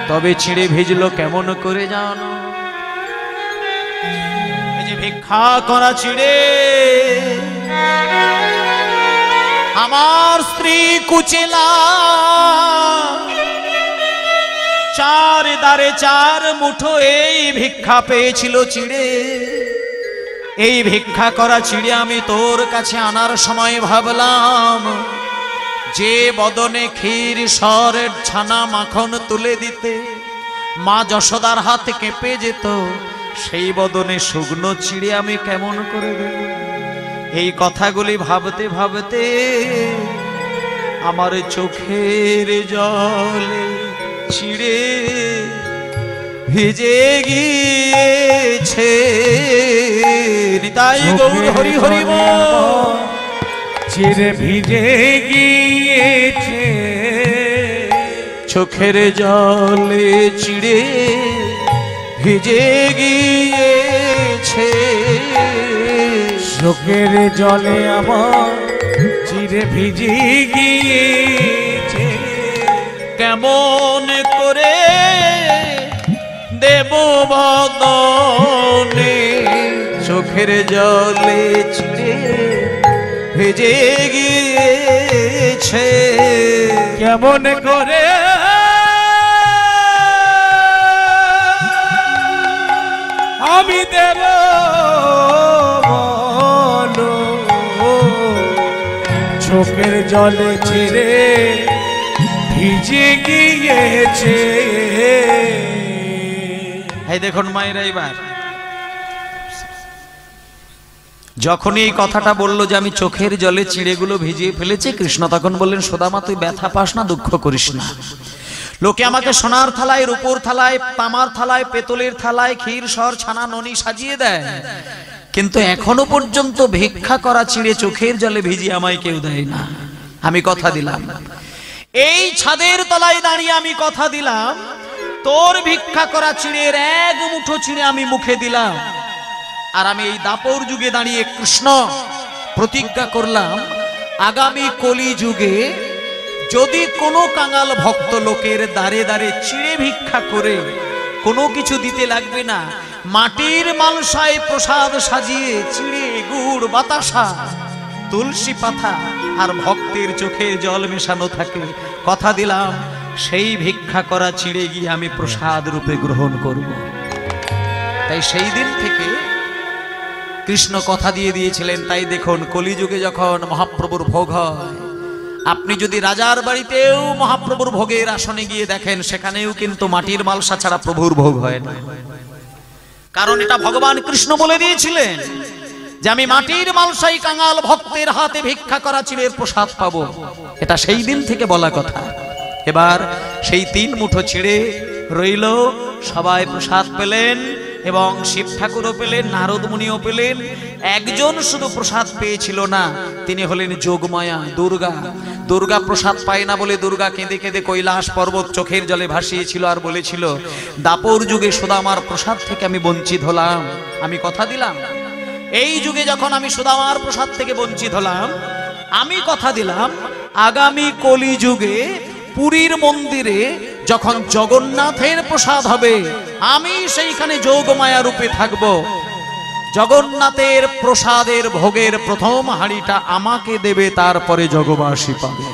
তবে চিড়ে ভিজলো কেমন করে জানো? এই যে ভিক্ষা করা চিড়ে আমার স্ত্রী কুচেলা চার দারে চার মুঠো এই ভিক্ষা পেয়েছিল চিড়ে। এই ভিক্ষা করা চিড়ে আমি তোর কাছে আনার সময় ভাবলাম যে বদনে ক্ষীর সরের ছানা মাখন তুলে দিতে মা যশোদার হাতে কেঁপে যেত, সেই বদনে শুকনো চিড়ে আমি কেমন করে দেব? এই কথাগুলি ভাবতে ভাবতে আমার চোখের জলে চিড়ে ভিজে গিয়েছে। নিতাই গৌর হরি হরি বল। চিড়ে ভিজে গিয়েছে, চোখের জলে চিড়ে ভিজে গিয়েছে। চোখের জলে আমার চিরে ভিজে গিয়েছে। কেমন করে দেব বদনে চোখের জলে ছিঁড়ে ভেজে গিয়েছে। কেমন করে আমি দেব বলো, চোখের জলে ছিঁড়ে ভিজে গিয়েছে। এই দেখুন মায়েরা, এবার যখনই এই কথাটা বললো যে আমি চোখের জলে চিড়েগুলো ভিজিয়ে ফেলেছি, কৃষ্ণ তখন বললেন, সুদামা তুই ব্যথা পাস না, দুঃখ করিস না। লোকে আমাকে সোনার থালায়, রূপোর থালায়, তামার থালায়, পেতলের থালায় ক্ষীর সর ছানা ননি সাজিয়ে দেয়, কিন্তু এখনো পর্যন্ত ভিক্ষা করা চিড়ে চোখের জলে ভিজিয়ে আমায় কেউ দেয় না। আমি কথা দিলাম, এই ছাদের তলায় দাঁড়িয়ে আমি কথা দিলাম, তোর ভিক্ষা করা চিড়ের এক মুঠো চিড়ে আমি মুখে দিলাম। আর আমি এই দাপর যুগে দাঁড়িয়ে কৃষ্ণ প্রতিজ্ঞা করলাম, আগামী কলি যুগে যদি কোনো কাঙাল ভক্ত লোকের দ্বারে দ্বারে চিড়ে ভিক্ষা করে, কোনো কিছু দিতে লাগবে না, মাটির মালসায় প্রসাদ সাজিয়ে চিড়ে, গুড়, বাতাসা, তুলসী পাতা আর ভক্তের চোখে জল মেশানো থাকে, কথা দিলাম সেই ভিক্ষা করা চিড়ে গিয়ে আমি প্রসাদ রূপে গ্রহণ করব। তাই সেই দিন থেকে কৃষ্ণ কথা দিয়ে দিয়েছিলেন। তাই দেখুন, কলিযুগে যখন মহাপ্রভুর ভোগ হয়, আপনি যদি রাজার বাড়িতেও মহাপ্রভুর ভোগের আসনে গিয়ে দেখেন, সেখানেও কিন্তু মাটির মালসা ছাড়া প্রভুর ভোগ হয় না। কারণ এটা ভগবান কৃষ্ণ বলে দিয়েছিলেন যে আমি মাটির মালসাই কাঙাল ভক্তের হাতে ভিক্ষা করা চিড়ের প্রসাদ পাবো। এটা সেই দিন থেকে বলা কথা। এবার সেই 3 মুঠো চিড়ে রইল, সবাই প্রসাদ পেলেন এবং শিব ঠাকুরও পেলেন, নারদ মুনিও পেলেন। একজন শুধু প্রসাদ পেয়েছিল না, তিনি হলেন যোগমায়া, দুর্গা। দুর্গা প্রসাদ পায় না বলে দুর্গা কেঁদে কেঁদে কৈলাস পর্বত চোখের জলে ভাসিয়েছিল আর বলেছিল, দাপর যুগে সুদামার প্রসাদ থেকে আমি বঞ্চিত হলাম, আমি কথা দিলাম এই যুগে যখন আমি সুদামার প্রসাদ থেকে বঞ্চিত হলাম, আমি কথা দিলাম আগামী কলি যুগে পুরীর মন্দিরে যখন জগন্নাথের প্রসাদ হবে, আমি সেইখানে যোগমায়া রূপে থাকব। জগন্নাথের প্রসাদের ভোগের প্রথম হাঁড়িটা আমাকে দেবে, তারপরে জগবাসী পাবে।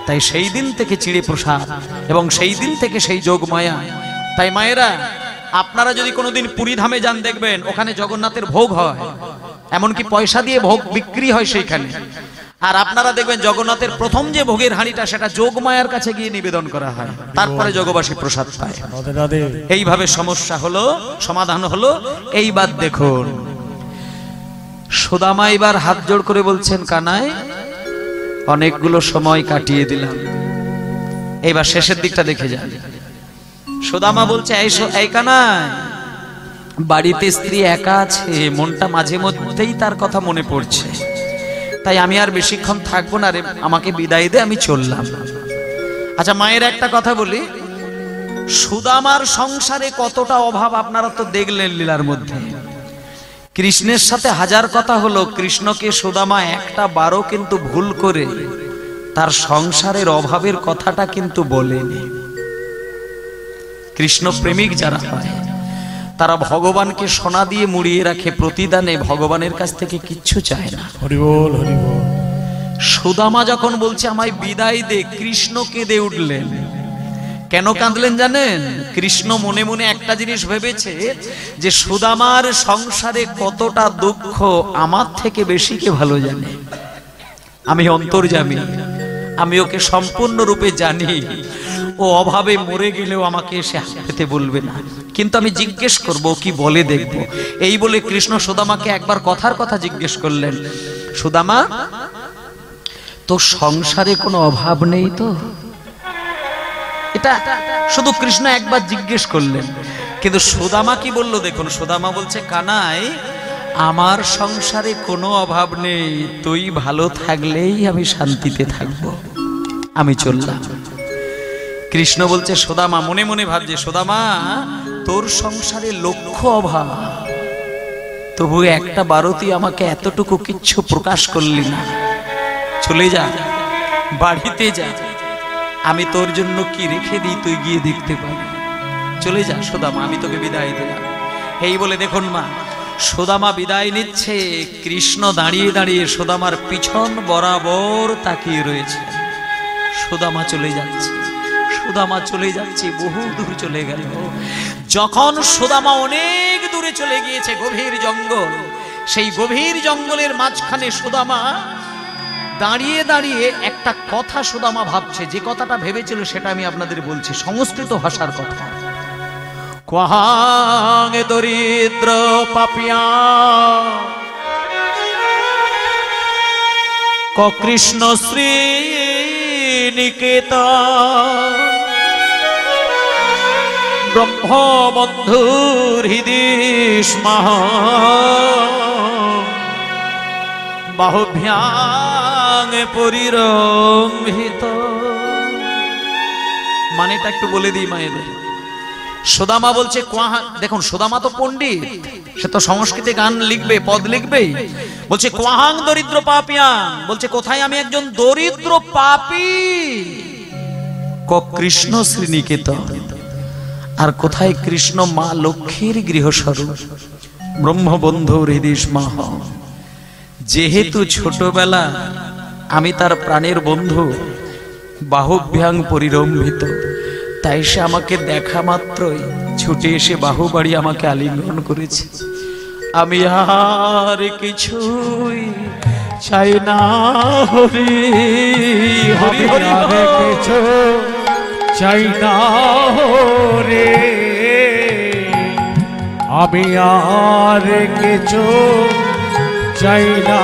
তাই সেই দিন থেকে চিড়ে প্রসাদ এবং সেই দিন থেকে সেই যোগমায়া। তাই মায়েরা, আপনারা যদি কোনোদিন পুরী ধামে যান, দেখবেন ওখানে জগন্নাথের ভোগ হয়, এমনকি পয়সা দিয়ে ভোগ বিক্রি হয় সেইখানে। আর আপনারা দেখবেন জগন্নাথের প্রথম যে ভোগের হাঁড়িটা, সেটা যোগমায়ার কাছে গিয়ে নিবেদন করা হয়, তারপরে জগবাসী প্রসাদ পায়। এইভাবে সমস্যা হলো, সমাধান হলো। এইবার দেখুন, সুদামা এবার হাত জোড় করে বলছেন, কানাই অনেকগুলো সময় কাটিয়ে দিলাম, এইবার শেষের দিকটা দেখে যান। সুদামা বলছে, এই কানাই, বাড়িতে স্ত্রী একা আছে, মনটা মাঝে মধ্যেই তার কথা মনে পড়ছে, তাই আমি আর বেশিক্ষণ থাকবো না রে, আমাকে বিদায় দে, আমি চললাম। আচ্ছা মায়ের একটা কথা বলি, সুদামার সংসারে কতটা অভাব আপনারা তো দেখলেন লীলার মধ্যে। কৃষ্ণের সাথে হাজার কথা হলো, কৃষ্ণকে সুদামা একটা বারও কিন্তু ভুল করে তার সংসারের অভাবের কথাটা কিন্তু বলেনি। কৃষ্ণ প্রেমিক যারা হয়, তারা ভগবানকে সোনা দিয়ে মুড়িয়ে রাখে, প্রতিদানে ভগবানের কাছ থেকে কিচ্ছু চায় না। হরি বল, হরি বল। সুদামা যখন বলছে আমায় বিদায় দে, কৃষ্ণ কেঁদে উঠলেন। কেন কাঁদলেন জানেন? কৃষ্ণ মনে মনে একটা জিনিস ভেবেছে যে সুদামার সংসারে কতটা দুঃখ আমার থেকে বেশি কে ভালো জানে। আমি অন্তর্যামী, আমি ওকে সম্পূর্ণরূপে জানি। ও অভাবে মরে গেলেও আমাকে এসে হাত পেতে বলবে না, কিন্তু আমি জিজ্ঞেস করবো, কি বলে দেখবো। এই বলে কৃষ্ণ সুদামাকে একবার কথার কথা জিজ্ঞেস করলেন, সুদামা তো সংসারে কোনো অভাব নেই তো? এটা শুধু কৃষ্ণ একবার জিজ্ঞেস করলেন, কিন্তু সুদামা কি বললো দেখুন। সুদামা বলছে, কানাই আমার সংসারে কোনো অভাব নেই, তুই ভালো থাকলেই আমি শান্তিতে থাকবো, আমি চললাম। কৃষ্ণ বলছে, সুদামা মনে মনে ভাবছে, সুদামা তোর সংসারে লক্ষ অভাব, তবু একটা বারতি আমাকে এতটুকু কিচ্ছু প্রকাশ করলি না। চলে যা, বাড়িতে যা, আমি তোর জন্য কি রেখে দিই তুই গিয়ে দেখতে পাবি। চলে যা সুদামা, আমি তোকে বিদায় দিলাম। এই বলে দেখুন মা, সুদামা বিদায় নিচ্ছে, কৃষ্ণ দাঁড়িয়ে দাঁড়িয়ে সুদামার পিছন বরাবর তাকিয়ে রয়েছে। সুদামা চলে যাচ্ছে, সুদামা চলে যাচ্ছে, বহু দূর চলে গেল। যখন সুদামা অনেক দূরে চলে গিয়েছে, গভীর জঙ্গল, সেই গভীর জঙ্গলের মাঝখানে সুদামা দাঁড়িয়ে দাঁড়িয়ে একটা কথা সুদামা ভাবছে। যে কথাটা ভেবেছিল সেটা আমি আপনাদের বলছি, সংস্কৃত ভাষার কথা। কোহাং দরিদ্র পাপিয়া কৃষ্ণ শ্রী নিকেতা ব্রহ্মবন্ধুর হৃদিষ্মহ বাহুভ্যাং পরিরম্ভিত। মানেটা একটু বলে দিই মায়েদের। সুদামা বলছে দেখুন, সুদামা তো পণ্ডিত, সে তো সংস্কৃতে গান লিখবে, পদ লিখবে। বলছে কোহাং দরিদ্র পাপিয়া, বলছে কোথায় আমি একজন দরিদ্র পাপী, কৃষ্ণ শ্রীনিকেতন, আর কোথায় কৃষ্ণ মা লক্ষ্মীর গৃহস্বরূপ ব্রহ্মবন্ধুর হৃদিষ্মহ। যেহেতু ছোটবেলা আমি তার প্রাণের বন্ধু, বাহুভ্যাং পরিরম্ভিত, তাই সে আমাকে দেখা মাত্রই ছুটে এসে বাহু বাড়ি আমাকে আলিঙ্গন করেছে। আমি আর কিছুই চাই না হরি হরি হরি, কিছু চাই না রে, আমি আর কিছু চাই না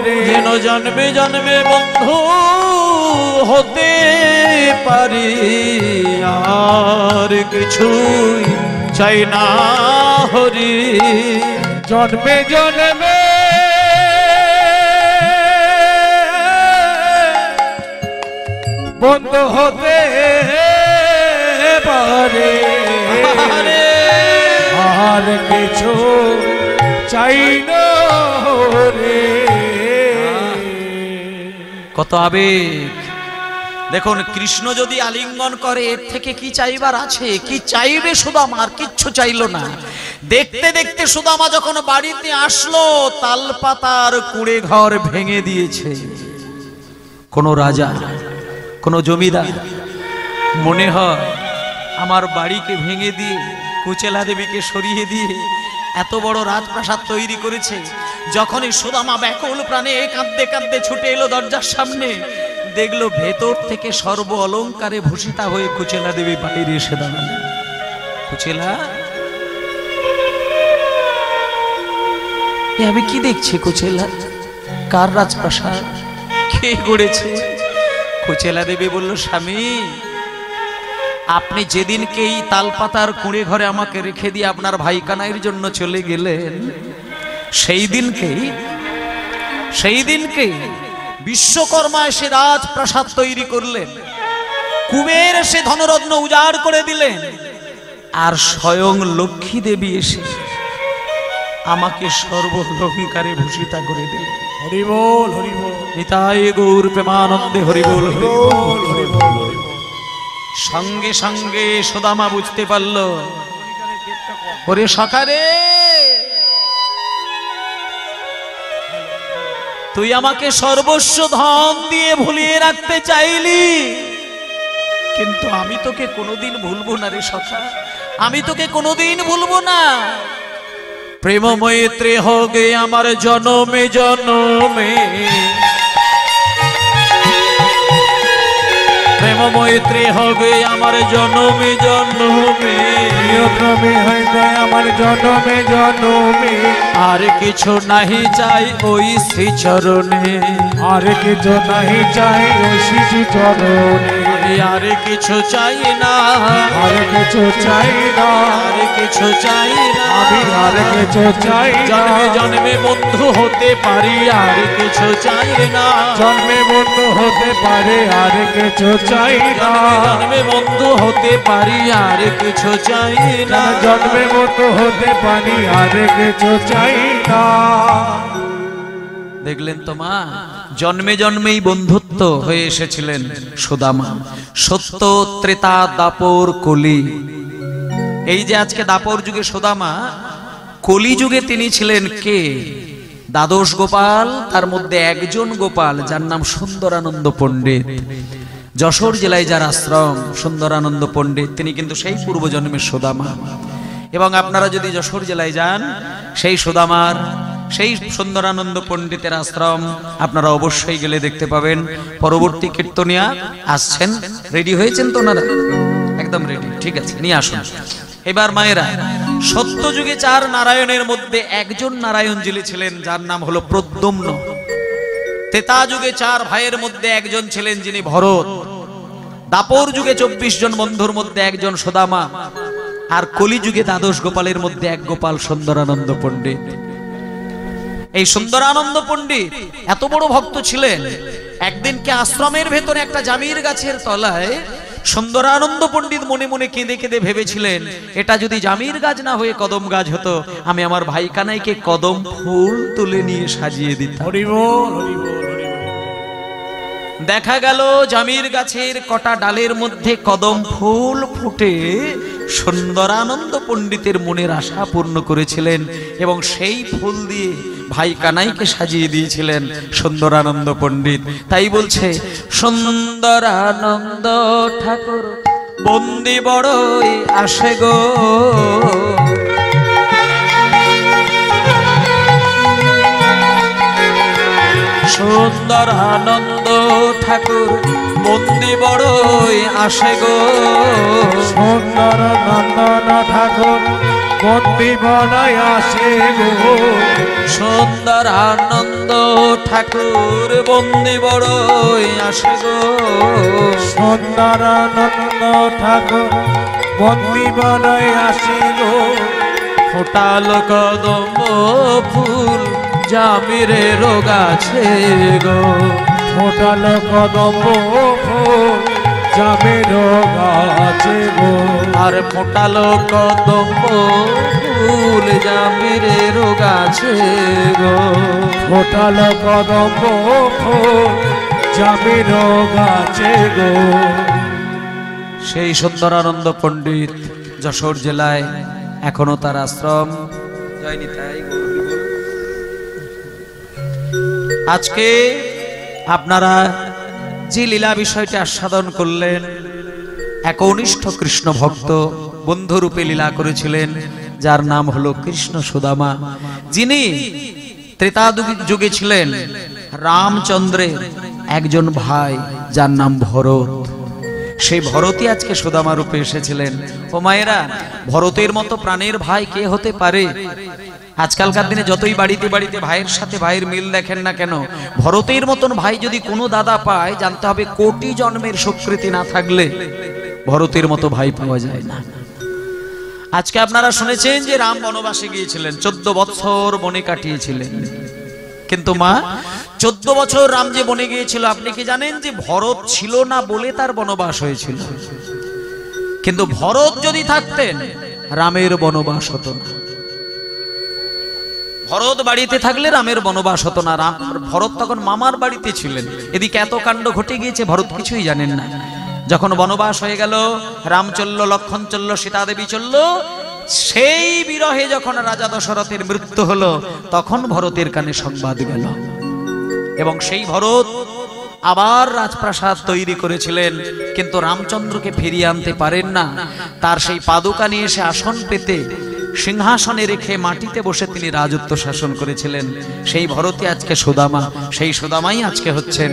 রে। যেন জন্মে জন্মে বন্ধু হতে পারি, আর কিছুই চাই না হরি। জন্মে জন্মে বন্ধ হতে পারে, আর কিছু চাই না রে। কত আবেগ দেখুন। কৃষ্ণ যদি আলিঙ্গন করে, এর থেকে কি চাইবার আছে? কি চাইবে সুদামা? আর কিচ্ছু চাইলো না। দেখতে দেখতে সুদামা যখন বাড়িতে আসলো, তালপাতার কুঁড়ে ঘর ভেঙে দিয়েছে কোন রাজা, কোন জমিদার। মনে হয় আমার বাড়িকে ভেঙে দিয়ে, কুচেলা দেবীকে সরিয়ে দিয়ে এত বড় রাজপ্রাসাদ তৈরি করেছে। যখনই সুদামা ব্যাকুল প্রাণে কাঁদতে কাঁদতে ছুটে এলো দরজার সামনে, দেখলো ভেতর থেকে সর্ব অলঙ্কারে ভূষিতা হয়ে কুচেলা দেবী বাইরে এসে দাঁড়ালেন। কুচেলা, আমি কি দেখছি কুচেলা? কার রাজপ্রাসাদ? কে গড়েছে? কুচেলা দেবী বলল, স্বামী, আপনি যেদিনকে এই তালপাতার কুঁড়ে ঘরে আমাকে রেখে দিয়ে আপনার ভাই কানাইয়ের জন্য চলে গেলেন, সেই দিনকে বিশ্বকর্মা এসে রাজপ্রাসাদ তৈরি করলেন, কুবের এসে ধনরত্ন উজাড় করে দিলেন, আর স্বয়ং লক্ষ্মী দেবী এসে আমাকে সর্বলঙ্কারে ভূষিতা করে দিলেন। হরি বল, হরি বল, নিতাই গৌর প্রেমানন্দে হরি বল, হরি বল, হরি বল। সঙ্গে সঙ্গে সুদামা বুঝতে পারল, ওরে সকারে, তুই আমাকে সর্বস্ব ধন দিয়ে ভুলিয়ে রাখতে চাইলি, কিন্তু আমি তোকে কোনোদিন ভুলবো না রে সখা, আমি তোকে কোনোদিন ভুলবো না। প্রেম মৈত্রী হোগে আমার জনমে জনমে, প্রেম মৈত্রী হবে আমার জনমে জনমে, প্রিয়ক্রমে হইতে আমার জনমে জনমে, আর কিছু নাহি চাই ওই শ্রী চরণে, আর কিছু নাহি চাই ওই শিশু চরণে। আর কিছু চাই না, আর কিছু চাই না, আর কিছু চাই না, আমি আর কিছু চাই না, জন্মে জন্মে বন্ধু হতে পারি আর কিছু চাই না, জন্মে বন্ধু হতে পারে আর কিছু চাই না, জন্মে বন্ধু হতে পারি আর কিছু চাই না, জন্মে বন্ধু হতে পারি আর কিছু চাই না। দেখলেন তো মা, জন্মে জন্মেই বন্ধুত্ব হয়ে এসেছিলেন সুদামা। সত্য, ত্রেতা, দাপর, কলি, এই যে আজকে দাপর যুগে সুদামা, কলি যুগে তিনি ছিলেন কে? দ্বাদশ গোপাল, তার মধ্যে একজন গোপাল যার নাম সুন্দরানন্দ পণ্ডিত। যশোর জেলায় যার আশ্রম সুন্দরানন্দ পণ্ডিত, তিনি কিন্তু সেই পূর্বজন্মের সুদামা। এবং আপনারা যদি যশোর জেলায় যান, সেই সুদামার, সেই সুন্দরানন্দ পণ্ডিতের আশ্রম আপনারা অবশ্যই গেলে দেখতে পাবেন। পরবর্তী কীর্তনিয়া আসছেন, রেডি হয়েছেন তো ওনারা? একদম রেডি, ঠিক আছে, নিয়ে আসুন। এবার মায়েরা, সত্য যুগে 4 নারায়ণের মধ্যে একজন নারায়ণ যিনি ছিলেন যার নাম হলো প্রদ্যুম্ন। ত্রেতা যুগে 4 ভাইয়ের মধ্যে একজন ছিলেন যিনি ভরত। দাপর যুগে 24 জন বন্ধুর মধ্যে একজন সুদামা। আর কলি যুগে দ্বাদশ গোপালের মধ্যে এক গোপাল সুন্দরানন্দ পণ্ডিত। এই সুন্দরানন্দ পণ্ডিত এত বড় ভক্ত ছিলেন, একদিনকে আশ্রমের ভেতরে একটা জামির গাছের তলায় সুন্দরানন্দ পণ্ডিত মনে মনে কেঁদে কেঁদে ভেবেছিলেন, এটা যদি জামির গাছ না হয়ে কদম গাছ হতো, আমি আমার ভাই কানাইকে কদম ফুল তুলে নিয়ে সাজিয়ে দিতাম। হরি বল, হরি বল, হরি বল। দেখা গেল জামির গাছের কটা ডালের মধ্যে কদম ফুল ফুটে সুন্দরানন্দ পণ্ডিতের মনের আশা পূর্ণ করেছিলেন, এবং সেই ফুল দিয়ে ভাই কানাইকে সাজিয়ে দিয়েছিলেন সুন্দরানন্দ পণ্ডিত। তাই বলছে, সুন্দরানন্দ ঠাকুর বন্দি বড়ই আসে গো, সুন্দরানন্দ ঠাকুর বন্দি বড়ই আসে গো, সুন্দরানন্দ ঠাকুর বন্দি বড়ই আসে গো, সুন্দরানন্দ ঠাকুর বন্দি বড়ই আসে গো, সুন্দরানন্দ ঠাকুর বন্দি বড়ই আসে গো, ফোটাল কদম ফুল জামিরের গাছে গো, ফোটাল কদম ফুল জামির গাছে গো, আর ফোটাল কদম ফুল জামিরের গাছে গো, ফোটাল কদম ফুল জামির গাছে গো। সেই সুন্দরানন্দ পণ্ডিত যশোর জেলায় এখনো তার আশ্রম। জয়নি তাই আজকে আপনারা যে লীলা বিষয়টি আস্বাদন করলেন, একনিষ্ঠ কৃষ্ণ ভক্ত বন্ধুরূপে লীলা করেছিলেন যার নাম হলো কৃষ্ণ সুদামা, যিনি ত্রেতা যুগে ছিলেন রামচন্দ্রের একজন ভাই যার নাম ভরত। সেই ভরতই আজকে সুদামা রূপে এসেছিলেন। ও মায়েরা, ভরতের মতো প্রাণের ভাই কে হতে পারে? আজকালকার দিনে যতই বাড়িতে বাড়িতে ভাইয়ের সাথে ভাইয়ের মিল দেখেন না কেন, ভরতের মতন ভাই যদি কোনো দাদা পায়, জানতে হবে কোটি জন্মের স্বীকৃতি না থাকলে ভরতের মতো ভাই পাওয়া যায় না। আজকে আপনারা শুনেছেন যে রাম বনবাসে গিয়েছিলেন, 14 বছর বনে কাটিয়েছিলেন। কিন্তু মা, 14 বছর রাম যে বনে গিয়েছিল, আপনি কি জানেন যে ভরত ছিল না বলে তার বনবাস হয়েছিল? কিন্তু ভরত যদি থাকতেন, রামের বনবাস হতো না। ভরত বাড়িতে থাকলে রামের বনবাস হতো না। ভরত তখন মামার বাড়িতে ছিলেন। এদিকে এত কাণ্ড ঘটে গিয়েছে, ভরত কিছুই জানেন না। যখন বনবাস হয়ে গেল, রাম চলল, লক্ষণ চলল, সীতা দেবী চলল, সেই বিরহে যখন রাজা দশরথের মৃত্যু হলো, তখন ভরতের কানে সংবাদ গেল। এবং সেই ভরত আবার রাজপ্রাসাদ তৈরি করেছিলেন, কিন্তু রামচন্দ্রকে ফিরিয়ে আনতে পারেন না। তার সেই পাদুকা নিয়ে এসে আসন পেতে সিংহাসনে রেখে মাটিতে বসে তিনি রাজত্ব শাসন করেছিলেন। সেই ভরতই আজকে সুদামা, সেই সুদামাই আজকে হচ্ছেন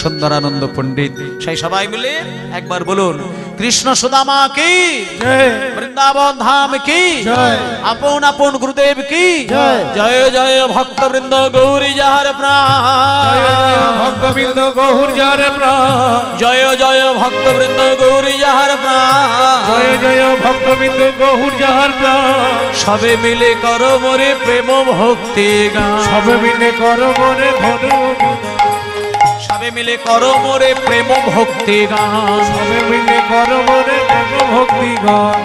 সুন্দরানন্দ পণ্ডিত। সেই সবাই মিলে একবার বলুন, কৃষ্ণ সুদামা কি জয় বৃন্দাবন ধাম কি জয় আপন আপন গুরুদেব কি জয়। জয় জয় ভক্তবৃন্দ গৌরী যাহার প্রাণ ভক্তবৃন্দ গৌর যার প্রাণ জয় জয় ভক্তবৃন্দ গৌরী যাহার প্রাণ জয় জয় ভক্তবৃন্দ গৌর যার প্রাণ সবে মিলে কর মোরে প্রেম ভক্তি গান সবে মিলে করো মনে ধনু সবে মিলে কর মোরে প্রেম ভক্তি গান সবে মিলে করো মনে প্রেম ভক্তি গান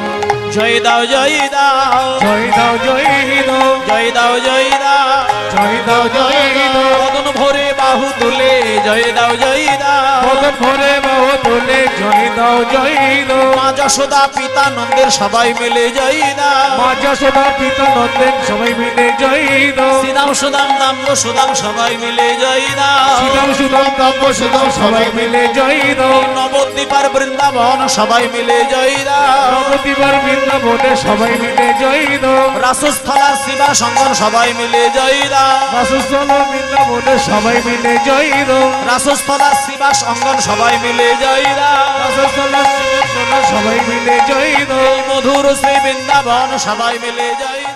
জয় দাও জয় দাও জয় দাও জয় দাও জয় দাও জয় দাও জয় দাও জয় দাও মদন ভরে বাহু তুলে জয় দাও জয় দাও মদন ভরে বাহু তোলে জয় দাও জয় দাও মা যশোদা পিতা নন্দের সবাই মিলে জয় দাও মা যশোদা পিতা নন্দেন সবাই মিলে জয় দাও শ্রীদাম সুদাম দাম্ব সুদাম সবাই মিলে জয় দাও সুদাম সুদাম দাম্ব সুদাম সবাই মিলে জয় দাও নবদ্বীপার বৃন্দাবন সবাই মিলে জয় দাও নবদ্বীপার বৃন্দাবনে সবাই মিলে জয় দাও রাসস্থলার শিবা সঙ্গন সবাই মিলে জয় দাও বাসস্থল বৃন্দাবনে সবাই মিলে জয় দাও রাসস্থলার শিবা সঙ্গন সবাই মিলে জয় দাও বাসস্থল সবাই মিলে জয় দাও মধুর শ্রী বৃন্দাবন সবাই মিলে জয় দাও।